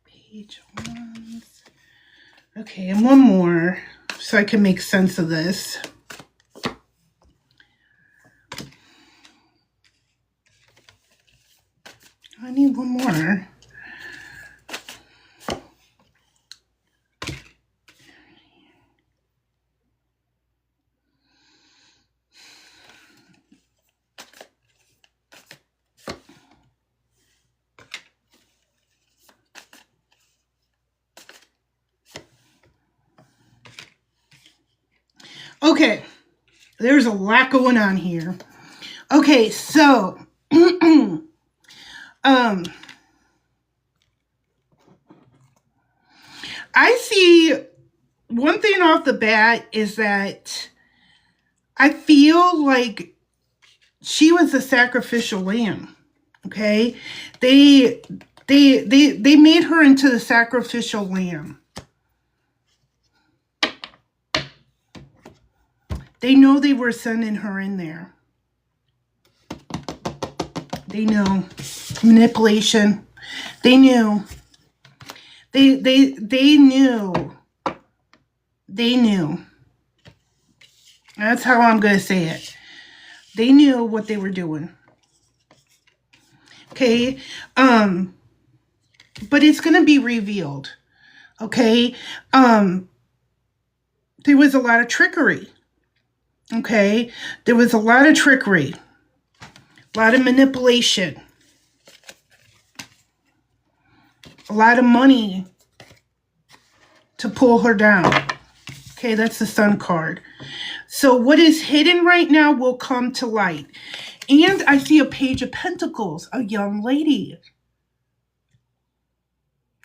Page 1. Okay, and one more so I can make sense of this. I need one more. Okay, there's a lot going on here. Okay, so I see one thing off the bat is that I feel like she was a sacrificial lamb. Okay, they made her into the sacrificial lamb. They know they were sending her in there. They know. Manipulation. They knew. They knew. They knew. That's how I'm going to say it. They knew what they were doing. Okay? But it's going to be revealed. Okay? There was a lot of trickery. Okay? There was a lot of trickery. A lot of manipulation. A lot of money to pull her down. Okay, that's the Sun card. So what is hidden right now will come to light. And I see a Page of Pentacles, a young lady.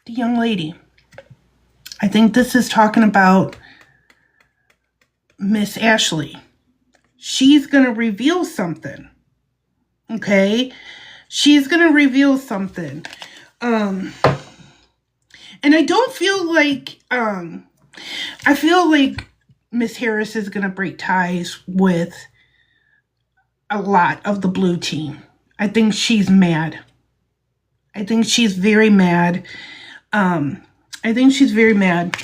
The young lady. I think this is talking about Miss Ashley. She's going to reveal something. Okay? She's going to reveal something. And I don't feel like, I feel like Miss Harris is going to break ties with a lot of the blue team. I think she's mad. I think she's very mad. I think she's very mad.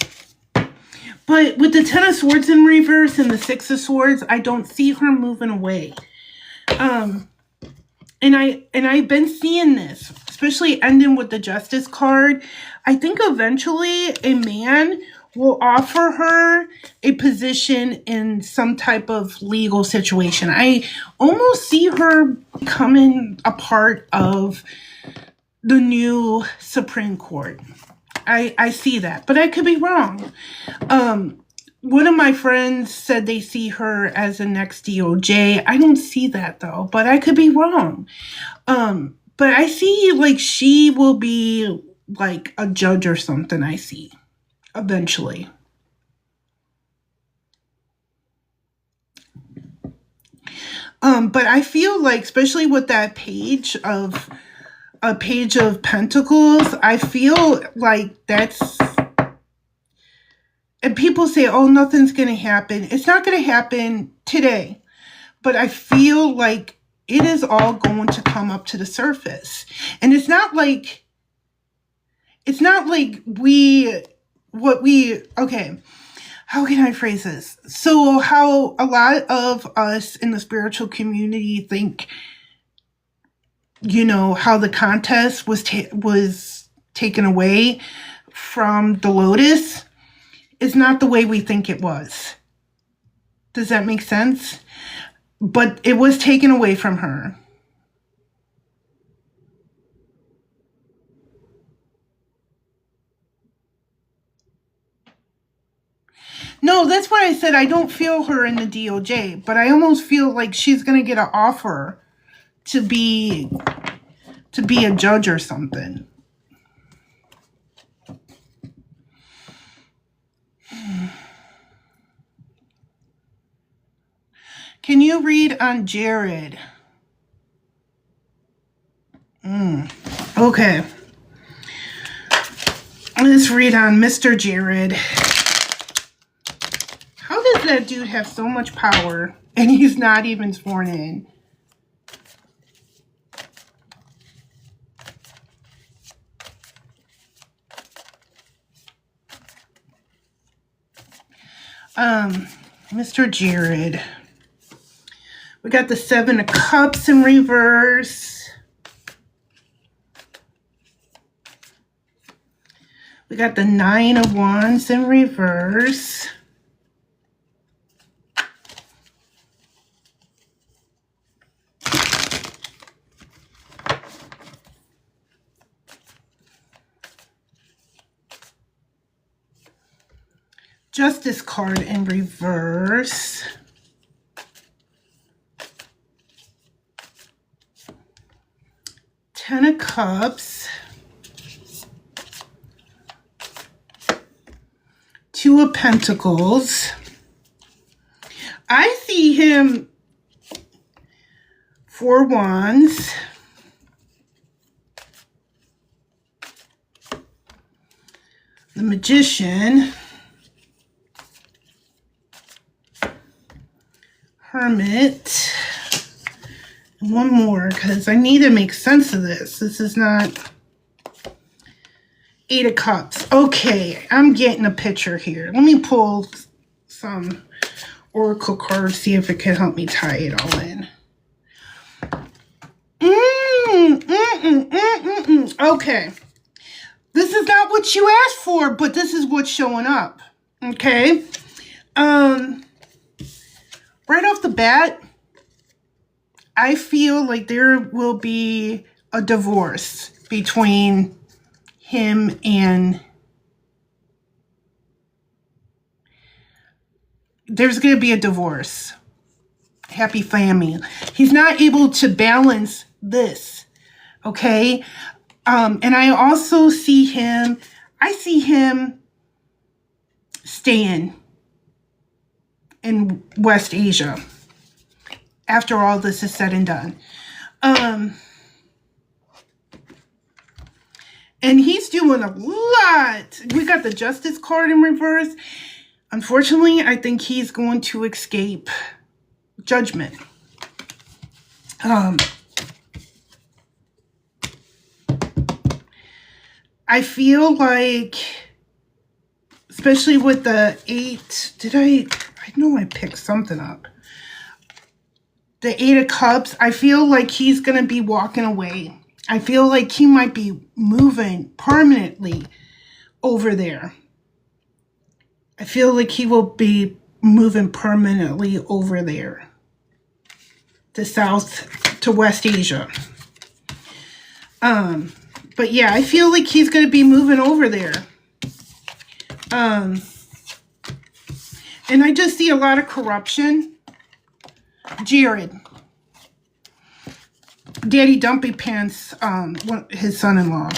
But with the Ten of Swords in reverse and the Six of Swords, I don't see her moving away. And I've been seeing this, especially ending with the Justice card. I think eventually a man will offer her a position in some type of legal situation. I almost see her becoming a part of the new Supreme Court. I see that, but I could be wrong. One of my friends said they see her as the next DOJ. I don't see that though, but I could be wrong. But I see like she will be like a judge or something, I see, eventually. But I feel like, especially with that Page of Pentacles, I feel like that's, and people say, oh, nothing's going to happen. It's not going to happen today. But I feel like it is all going to come up to the surface. And it's not like okay, how can I phrase this? So how a lot of us in the spiritual community think, you know, how the contest was taken away from the Lotus is not the way we think it was. Does that make sense? But it was taken away from her. No, that's why I said I don't feel her in the DOJ, but I almost feel like she's going to get an offer to be a judge or something. Can you read on Jared? Okay. Let's read on Mr. Jared. How does that dude have so much power and he's not even sworn in? Mr. Jared. We got the Seven of Cups in reverse. We got the Nine of Wands in reverse. Justice card in reverse. Ten of Cups. Two of Pentacles. I see him. Four Wands. The Magician. Hermit. And one more, because I need to make sense of this. This is not Eight of Cups. Okay, I'm getting a picture here. Let me pull some Oracle cards, see if it can help me tie it all in. Okay. This is not what you asked for, but this is what's showing up. Okay. Right off the bat, I feel like there will be a divorce between him and... There's going to be a divorce. Happy family. He's not able to balance this. Okay. And I also see him staying in West Asia after all this is said and done. And he's doing a lot. We got the Justice card in reverse. Unfortunately, I think he's going to escape judgment. I feel like, especially with the 8, I know I picked something up. The 8 of Cups, I feel like he's going to be walking away. I feel like he might be moving permanently over there. I feel like he will be moving permanently over there. To South, to West Asia. But yeah, I feel like he's going to be moving over there. And I just see a lot of corruption. Jared. Daddy Dumpy Pants, his son-in-law.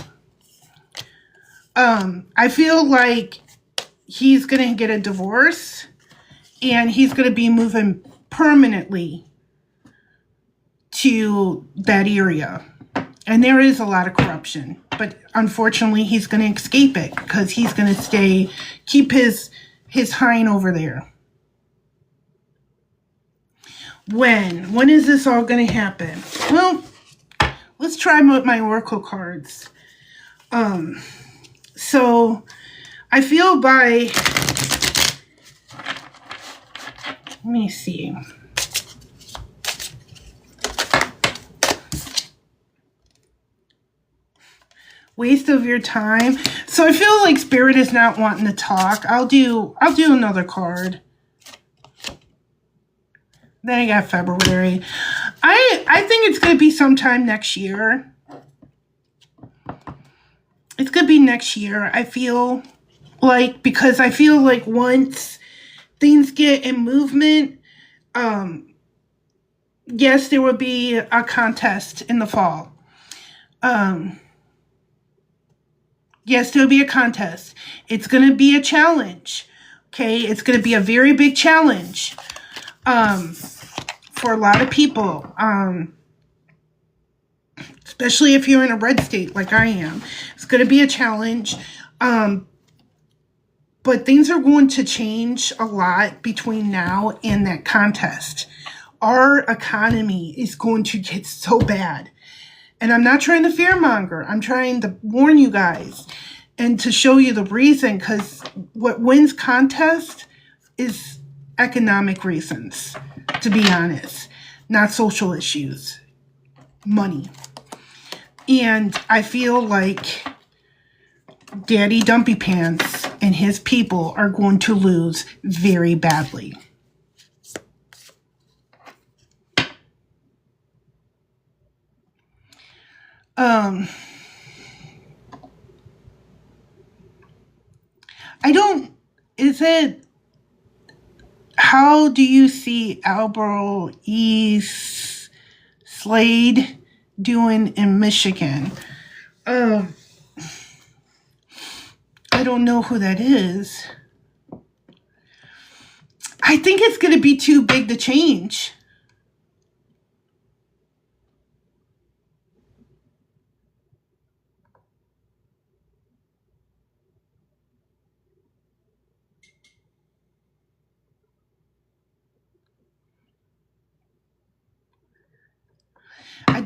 I feel like he's going to get a divorce. And he's going to be moving permanently to that area. And there is a lot of corruption, but unfortunately he's going to escape it because he's going to keep his hind over there. When is this all going to happen? Well, let's try my Oracle cards. So I feel let me see. Waste of your time. So I feel like Spirit is not wanting to talk. I'll do another card. Then I got February. I think it's going to be sometime next year. It's going to be next year. I feel like, because I feel like once things get in movement, yes, there will be a contest in the fall. Yes, there'll be a contest. It's going to be a challenge. Okay, it's going to be a very big challenge for a lot of people, especially if you're in a red state like I am. It's going to be a challenge, but things are going to change a lot between now and that contest. Our economy is going to get so bad. And I'm not trying to fearmonger. I'm trying to warn you guys and to show you the reason, because what wins contest is economic reasons, to be honest, not social issues, money. And I feel like Daddy Dumpy Pants and his people are going to lose very badly. How do you see Albert E. Slade doing in Michigan? I don't know who that is. I think it's going to be too big to change.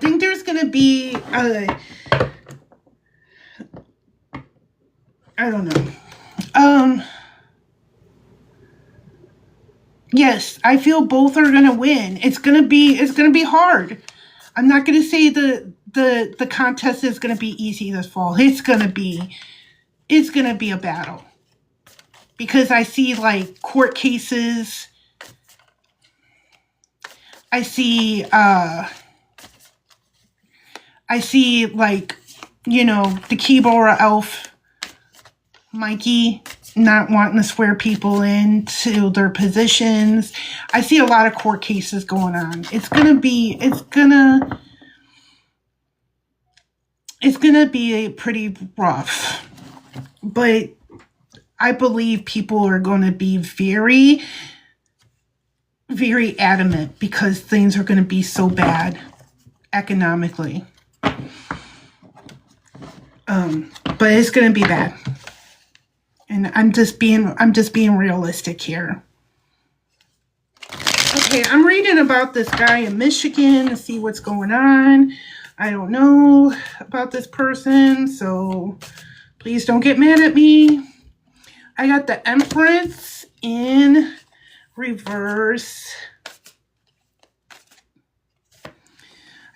think there's going to be, I don't know. Yes, I feel both are going to win. It's going to be hard. I'm not going to say the contest is going to be easy this fall. It's going to be a battle. Because I see like court cases. I see like, you know, the Kebora elf, Mikey, not wanting to swear people into their positions. I see a lot of court cases going on. It's gonna be pretty rough. But I believe people are going to be very, very adamant because things are going to be so bad economically. But it's going to be bad. And I'm just being realistic here. Okay, I'm reading about this guy in Michigan to see what's going on. I don't know about this person, so please don't get mad at me. I got the Empress in reverse.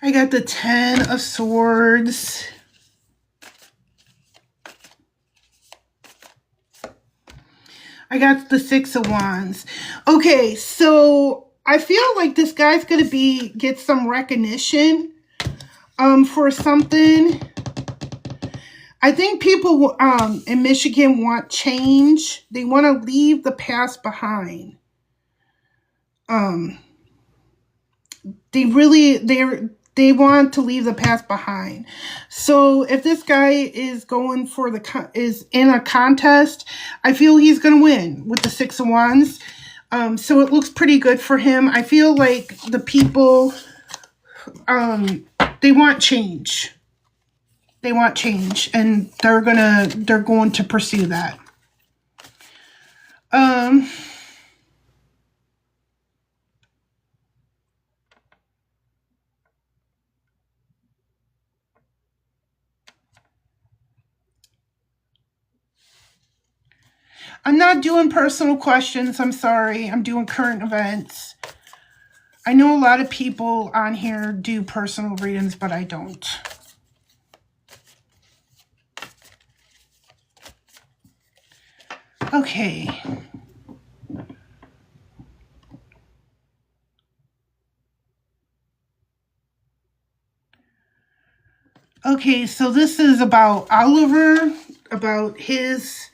I got the 10 of Swords. I got the 6 of Wands. Okay, so I feel like this guy's going to get some recognition for something. I think people in Michigan want change. They want to leave the past behind. They want to leave the past behind. So if this guy is going for is in a contest, I feel he's going to win with the 6 of Wands. So it looks pretty good for him. I feel like the people, they want change. They want change, and they're going to pursue that. I'm not doing personal questions. I'm sorry. I'm doing current events. I know a lot of people on here do personal readings, but I don't. Okay. Okay, so this is about Oliver, about his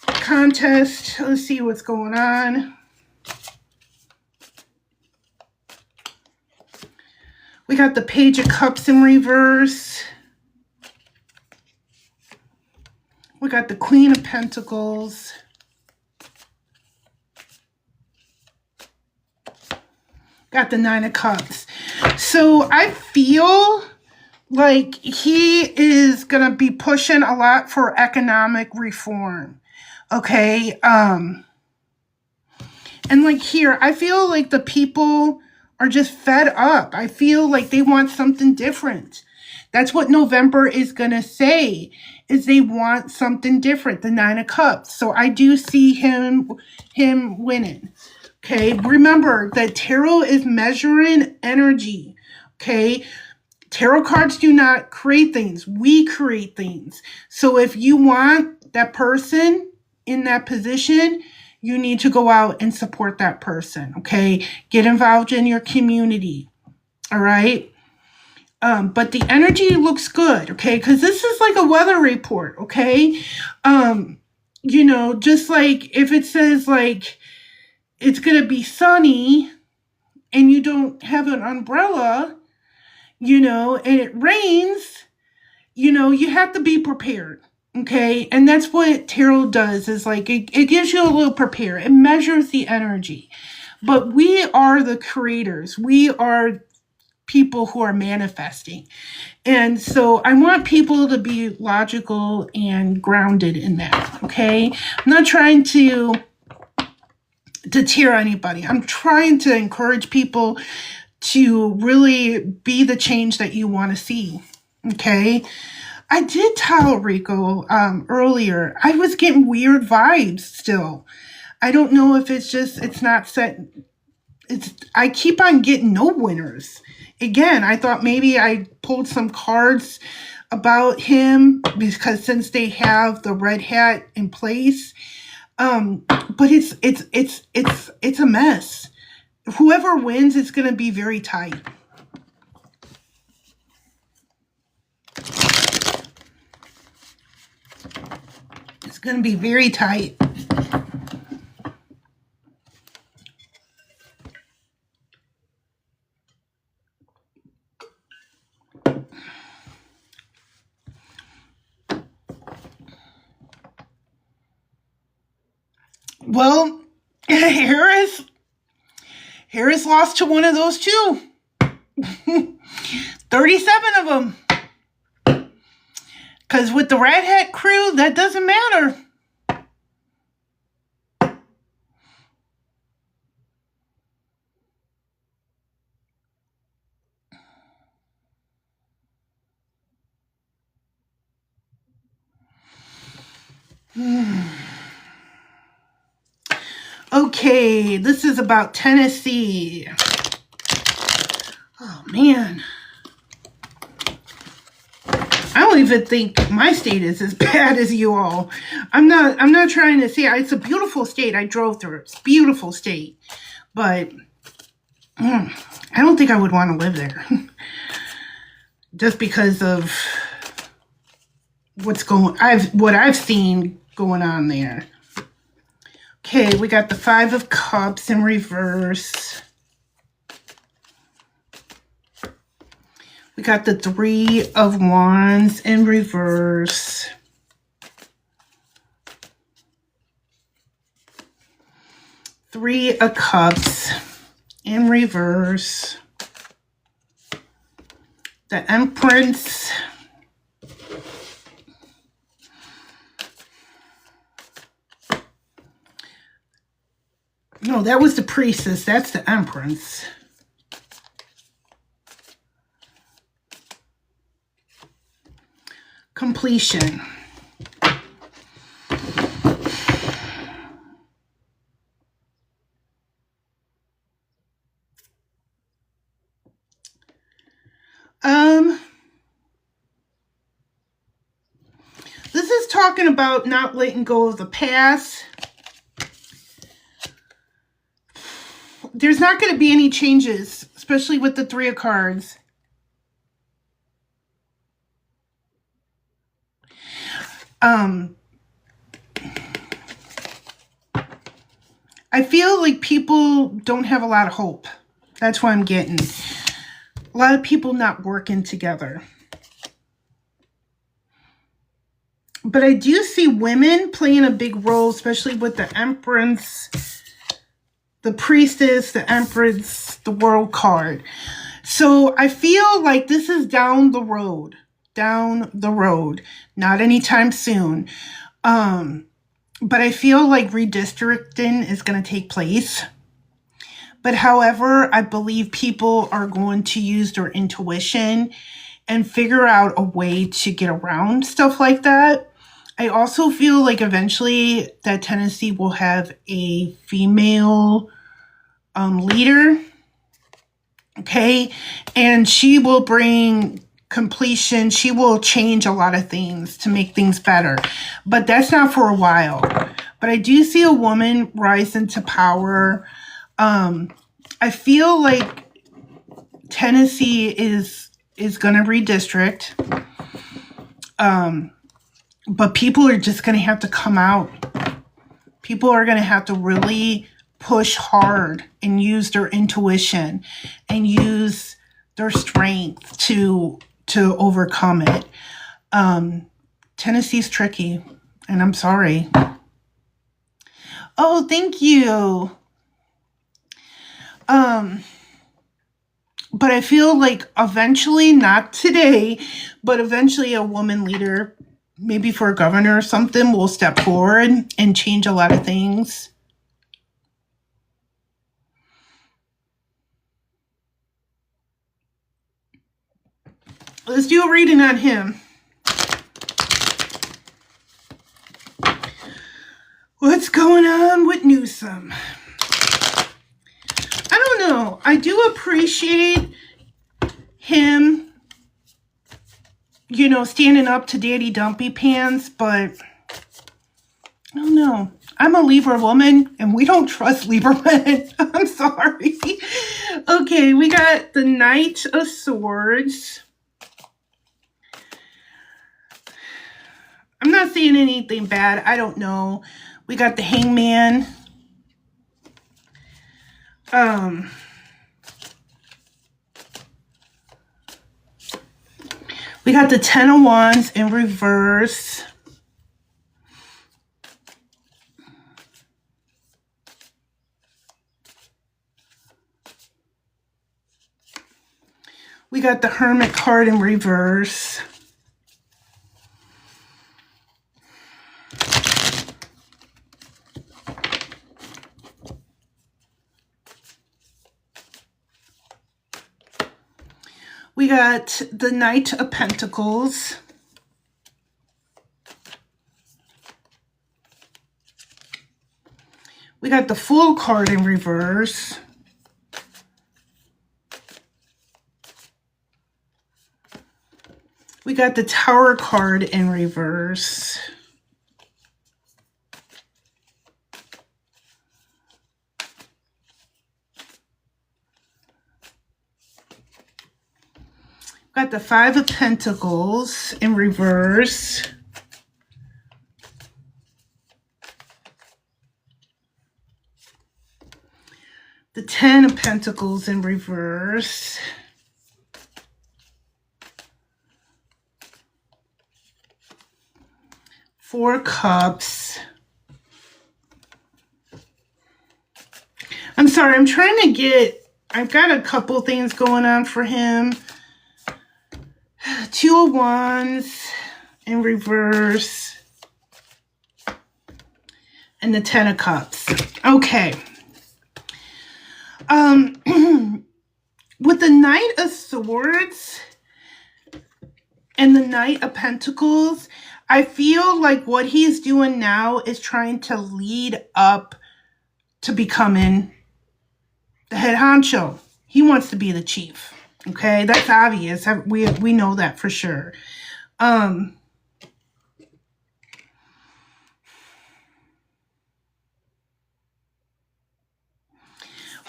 contest. Let's see what's going on. We got the Page of Cups in reverse. We got the Queen of Pentacles. Got the 9 of Cups. So I feel like he is going to be pushing a lot for economic reform. Okay. And like here, I feel like the people are just fed up. I feel like they want something different. That's what November is going to say, is they want something different, the 9 of Cups. So I do see him winning. Okay, remember that tarot is measuring energy. Okay, tarot cards do not create things. We create things. So if you want that person in that position, you need to go out and support that person. Okay, get involved in your community. All right. But the energy looks good. Okay, because this is like a weather report. Okay, you know, just like if it says like it's going to be sunny and you don't have an umbrella, you know, and it rains, you know, you have to be prepared. Okay. And that's what tarot does, is like, it gives you a little prepare. It measures the energy, but we are the creators. We are people who are manifesting. And so I want people to be logical and grounded in that. Okay. I'm not trying to tear anybody. I'm trying to encourage people to really be the change that you want to see. Okay. I did tell Rico earlier, I was getting weird vibes still. I don't know if it's not set. I keep on getting no winners. Again, I thought maybe I pulled some cards about him because since they have the red hat in place, but it's a mess. Whoever wins, it's going to be very tight. It's going to be very tight. Well, Harris lost to one of those two. 37 of them. Because with the Red Hat crew, that doesn't matter. Okay, this is about Tennessee. Oh, man. I don't even think my state is as bad as you all. I'm not trying to say it's a beautiful state. I drove through it. It's a beautiful state. But I don't think I would want to live there. Just because of what I've seen going on there. Okay, we got the Five of Cups in reverse. We got the Three of Wands in reverse. Three of Cups in reverse. The Empress. No, that was the Priestess. That's the Empress. Completion. This is talking about not letting go of the past. There's not going to be any changes, especially with the Three of Cards. I feel like people don't have a lot of hope. That's what I'm getting. A lot of people not working together. But I do see women playing a big role, especially with the Empress, the Priestess, the Empress, the World card. So I feel like this is down the road. Down the road. Not anytime soon. But I feel like redistricting is going to take place. But however, I believe people are going to use their intuition and figure out a way to get around stuff like that. I also feel like eventually that Tennessee will have a female leader. Okay. And she will bring completion. She will change a lot of things to make things better. But that's not for a while. But I do see a woman rise into power. I feel like Tennessee is going to redistrict. But people are just going to have to come out. People are going to have to really push hard and use their intuition and use their strength to overcome it. Tennessee's tricky, and I'm sorry. Oh, thank you. But I feel like eventually, not today, but eventually a woman leader, maybe for a governor or something, will step forward and change a lot of things. let's do a reading on him. What's going on with Newsom? I don't know. I do appreciate him, you know, standing up to Daddy Dumpy Pants, but I don't know. I'm a Libra woman, and we don't trust Lieberman. I'm sorry. Okay, we got the Knight of Swords. I'm not seeing anything bad. I don't know. We got the Hangman. We got the Ten of Wands in reverse. We got the Hermit card in reverse. We got the Knight of Pentacles. We got the Fool card in reverse. We got the Tower card in reverse. Got the Five of Pentacles in reverse. The Ten of Pentacles in reverse. Four Cups. I'm sorry, I'm trying to get, I've got a couple things going on for him. Two of Wands in reverse. And the Ten of Cups. Okay. With the Knight of Swords and the Knight of Pentacles, I feel like what he's doing now is trying to lead up to becoming the head honcho. He wants to be the chief. Okay, that's obvious. We know that for sure.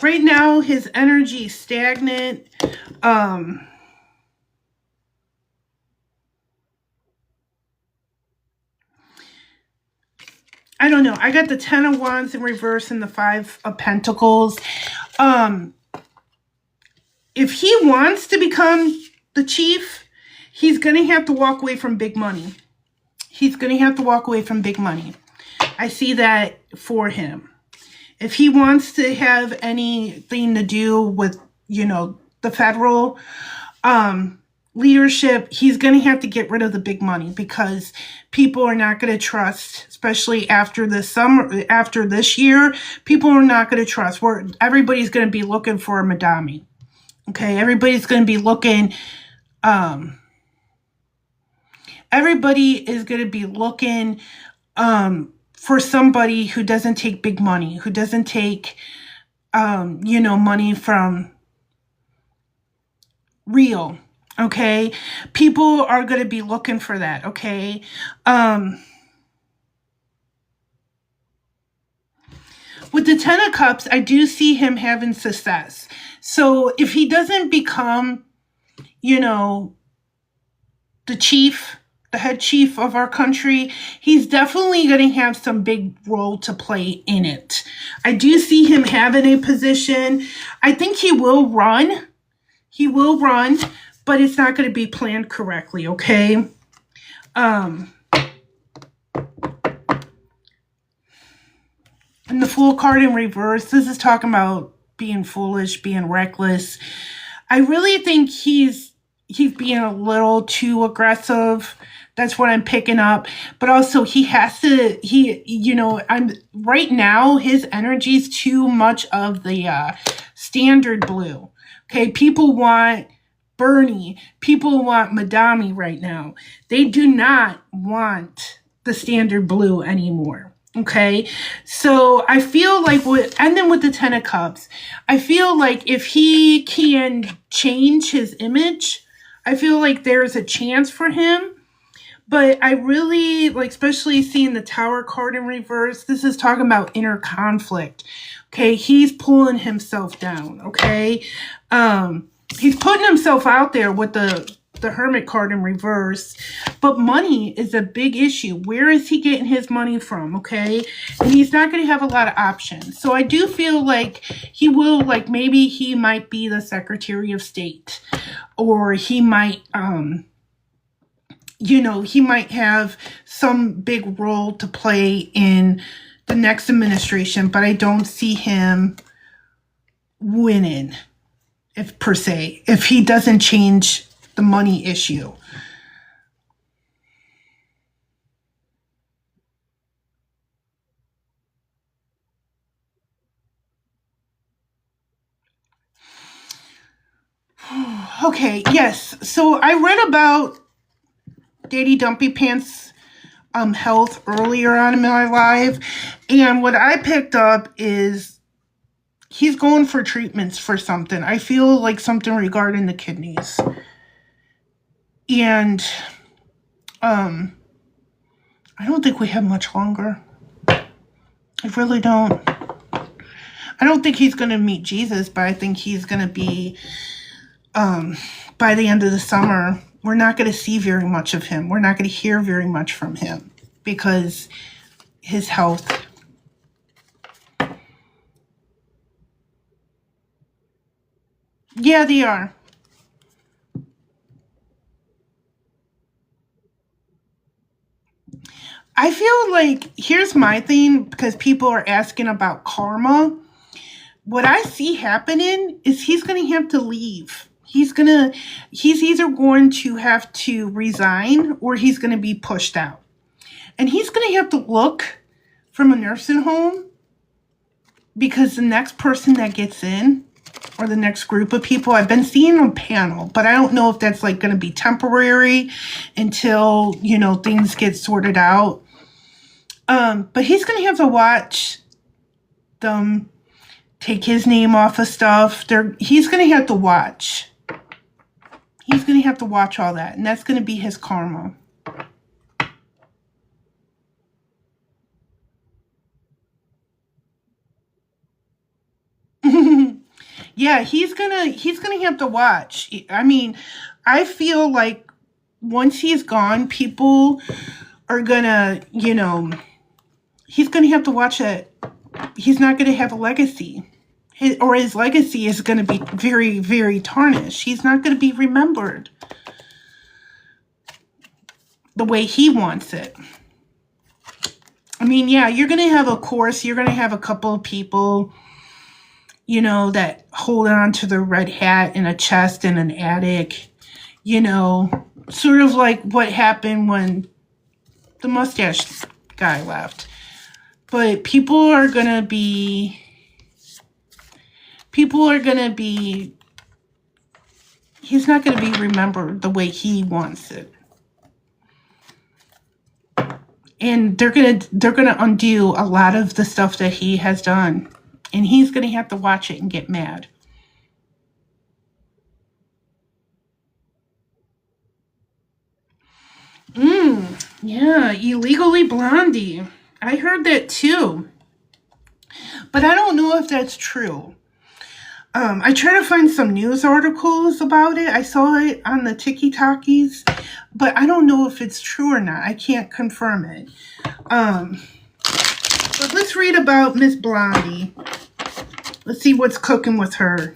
Right now, his energy is stagnant. I don't know. I got the Ten of Wands in reverse and the Five of Pentacles. If he wants to become the chief, he's going to have to walk away from big money. He's going to have to walk away from big money. I see that for him. If he wants to have anything to do with, you know, the federal leadership, he's going to have to get rid of the big money because people are not going to trust, especially after the summer, after this year, people are not going to trust. Everybody's going to be looking for a Madame. Okay, everybody's going to be looking, everybody is going to be looking for somebody who doesn't take big money, who doesn't take, you know, money from real, okay? People are going to be looking for that, okay? With the Ten of Cups, I do see him having success. So if he doesn't become, you know, the chief, the head chief of our country, he's definitely going to have some big role to play in it. I do see him having a position. I think he will run. He will run, but it's not going to be planned correctly, okay? And the Fool card in reverse, this is talking about being foolish, being reckless. I really think he's being a little too aggressive. That's what I'm picking up. But also he has to, you know, right now his energy is too much of the standard blue. Okay, people want Bernie. People want Madami right now. They do not want the standard blue anymore. Okay, so I feel like and then with the Ten of Cups, I feel like if he can change his image, I feel like there's a chance for him. But I really like, especially seeing the Tower card in reverse. This is talking about inner conflict. Okay, he's pulling himself down. Okay, he's putting himself out there with the Hermit card in reverse, but money is a big issue. Where is he getting his money from? Okay, and he's not going to have a lot of options. So I do feel like he will, like, maybe he might be the Secretary of State, or he might he might have some big role to play in the next administration, but I don't see him winning, if he doesn't change the money issue. Okay, yes. So I read about Daddy Dumpy Pants health earlier on in my live, and what I picked up is he's going for treatments for something. I feel like something regarding the kidneys. And I don't think we have much longer. I really don't. I don't think he's going to meet Jesus, but I think he's going to be, by the end of the summer, we're not going to see very much of him. We're not going to hear very much from him because his health. Yeah, they are. I feel like, here's my thing, because people are asking about karma. What I see happening is he's going to have to leave. He's either going to have to resign or he's going to be pushed out. And he's going to have to look from a nursing home, because the next person that gets in, or the next group of people, I've been seeing a panel, but I don't know if that's like going to be temporary until, things get sorted out. But he's going to have to watch them take his name off of stuff. He's going to have to watch. He's going to have to watch all that, and that's going to be his karma. Yeah, he's gonna have to watch. I mean, I feel like once he's gone, people are gonna, he's gonna have to watch it. He's not gonna have a legacy. His legacy is gonna be very, very tarnished. He's not gonna be remembered the way he wants it. I mean, yeah, you're gonna have you're gonna have a couple of people, that hold on to the red hat in a chest in an attic, sort of like what happened when the mustache guy left. But people are going to be, he's not going to be remembered the way he wants it. And they're going to undo a lot of the stuff that he has done. And he's going to have to watch it and get mad. Yeah, illegally blondie. I heard that too. But I don't know if that's true. I tried to find some news articles about it. I saw it on the Tiki-Talkies, but I don't know if it's true or not. I can't confirm it. But let's read about Miss Blondie. Let's see what's cooking with her.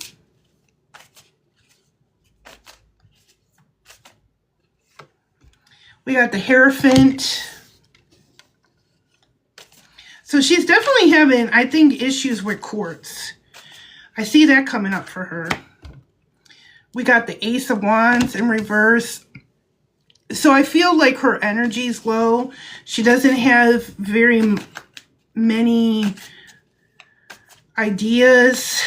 We got the Hierophant. So she's definitely having, I think, issues with courts. I see that coming up for her. We got the Ace of Wands in reverse. So I feel like her energy's low. She doesn't have very many ideas.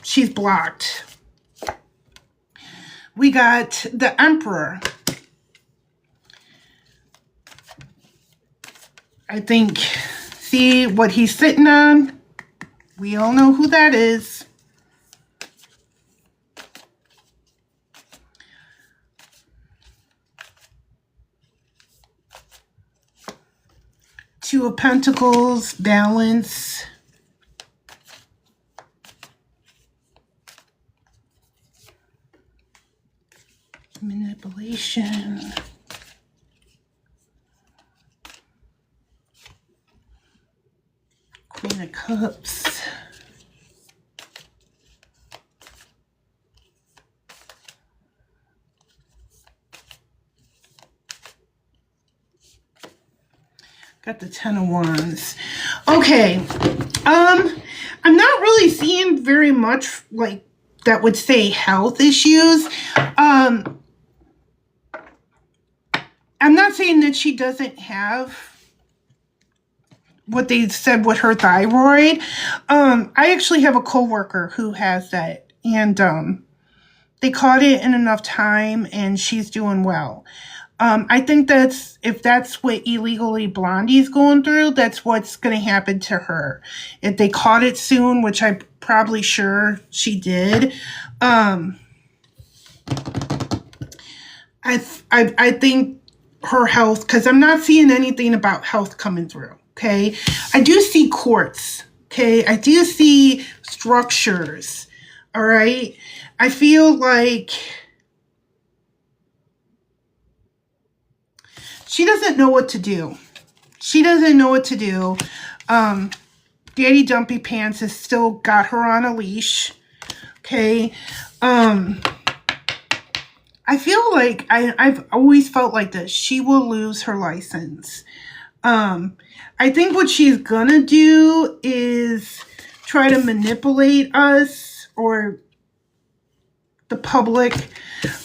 She's blocked. We got the Emperor. I think, see what he's sitting on? We all know who that is. Two of Pentacles, balance. Manipulation. Queen of Cups. Got the Ten of Wands. Okay. I'm not really seeing very much like that would say health issues. I'm not saying that she doesn't have what they said with her thyroid. I actually have a coworker who has that, and they caught it in enough time, and she's doing well. I think if that's what Illegally Blondie's going through, that's what's going to happen to her. If they caught it soon, which I'm probably sure she did, I think her health, because I'm not seeing anything about health coming through. Okay, I do see courts. Okay, I do see structures. All right, I feel like she doesn't know what to do. She doesn't know what to do. Daddy Dumpy Pants has still got her on a leash. Okay. I feel like I've always felt like this. She will lose her license. I think what she's gonna do is try to manipulate us or the public,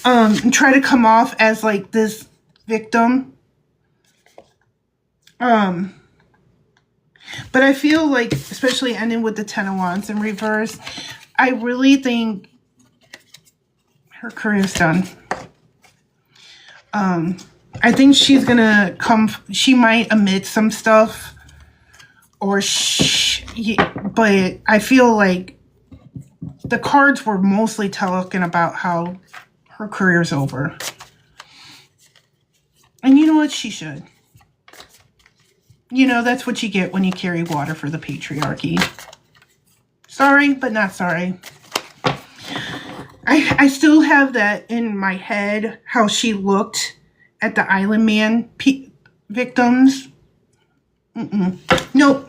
and try to come off as like this victim. But I feel like, especially ending with the Ten of Wands in reverse, I really think her career's done. I think she's gonna she might omit some stuff, but I feel like the cards were mostly talking about how her career's over. And you know what? She should. You know, that's what you get when you carry water for the patriarchy. Sorry, but not sorry. I still have that in my head, how she looked at the Island Man victims. Nope.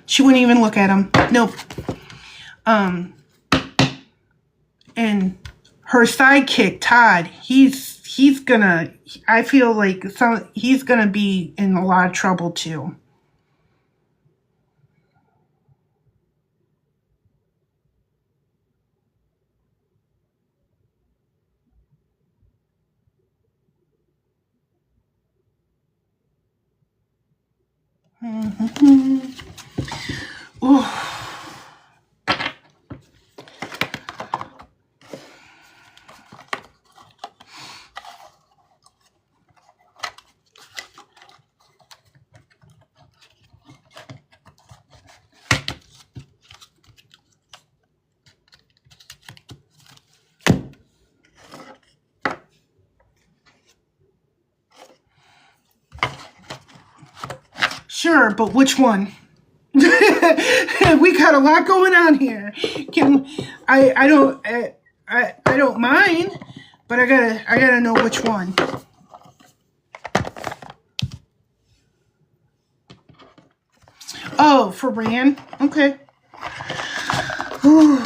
She wouldn't even look at them. Nope. And her sidekick, Todd, he's gonna, I feel like he's gonna be in a lot of trouble too. Ooh. Sure, but which one? We got a lot going on here. I don't mind, but I gotta know which one. Oh, for Rand? Okay. Whew.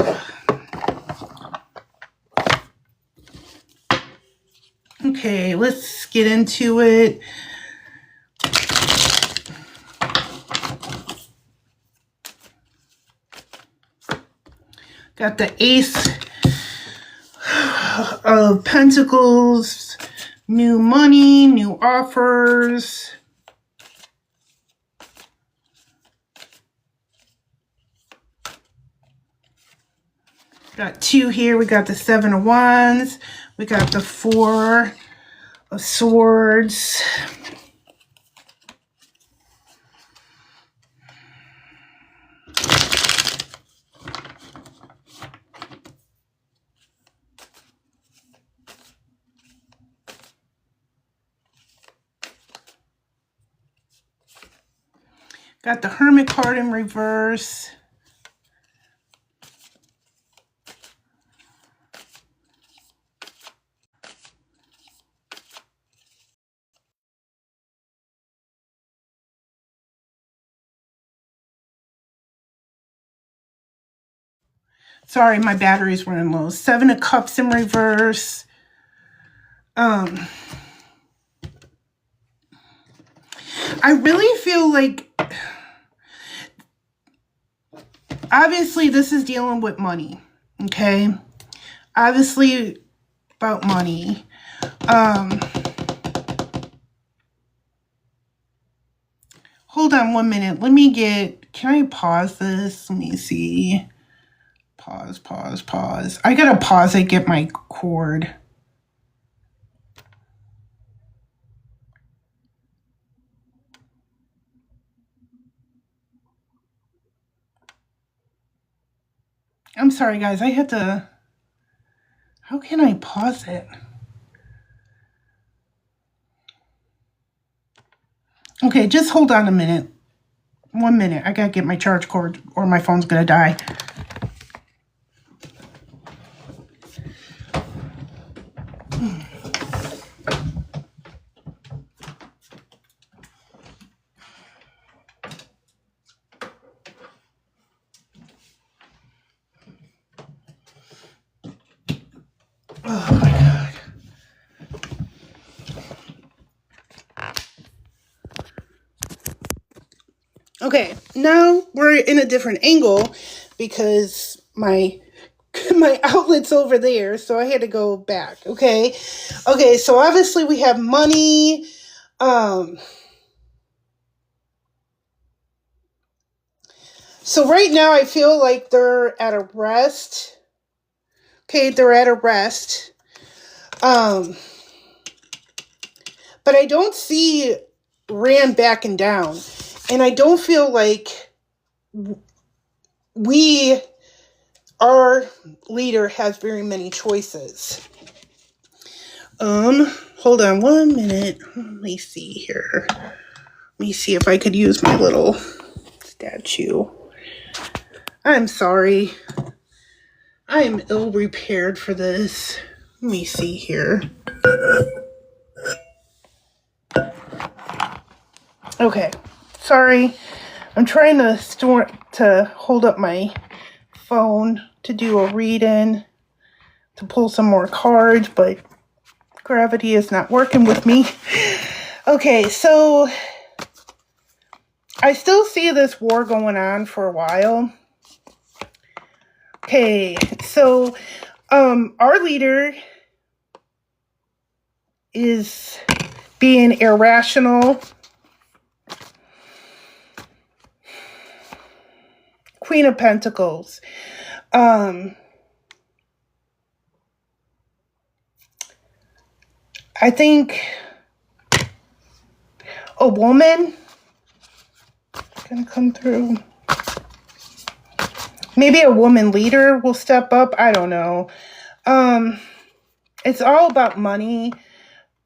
Okay, let's get into it. Got the Ace of Pentacles, new money, new offers. Got 2 here. We got the 7 of Wands. We got the 4 of Swords. Got the Hermit card in reverse. Sorry, my battery's running low. 7 of Cups in reverse. I really feel like, obviously this is dealing with money, okay? Obviously about money. Hold on 1 minute. Can I pause this? Let me see. Pause. I gotta pause it, get my cord. I'm sorry, guys. I had to... How can I pause it? Okay, just hold on a minute. 1 minute. I gotta get my charge cord or my phone's gonna die. Oh my God. Okay, now we're in a different angle because my outlet's over there, so I had to go back. Okay, so obviously we have money. So right now I feel like they're at a rest. Okay, they're at a rest. But I don't see Rand backing down. And I don't feel like our leader has very many choices. Hold on 1 minute. Let me see here. Let me see if I could use my little statue. I'm sorry. I am ill prepared for this. Let me see here. Okay. Sorry. I'm trying to hold up my phone to do a read-in, to pull some more cards, but gravity is not working with me. Okay, so I still see this war going on for a while. Okay, so our leader is being irrational. Queen of Pentacles. I think a woman gonna come through. Maybe a woman leader will step up. I don't know. It's all about money,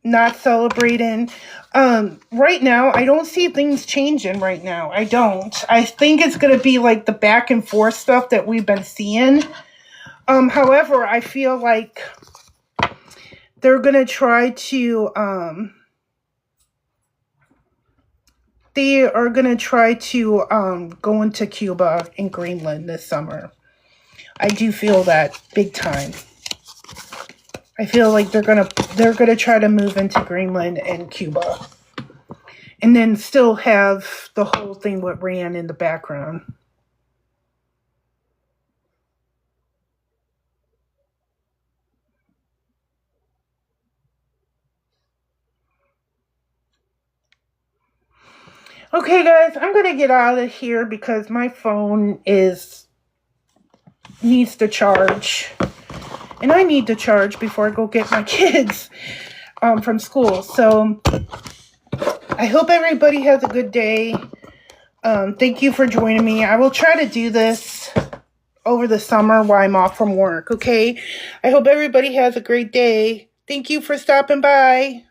not celebrating. Right now, I don't see things changing right now. I don't. I think it's going to be like the back and forth stuff that we've been seeing. However, I feel like they're going to try to, go into Cuba and Greenland this summer. I do feel that big time. I feel like they're gonna try to move into Greenland and Cuba, and then still have the whole thing with Rand in the background. Okay, guys, I'm gonna get out of here because my phone is needs to charge. And I need to charge before I go get my kids from school. So I hope everybody has a good day. Thank you for joining me. I will try to do this over the summer while I'm off from work, okay? I hope everybody has a great day. Thank you for stopping by.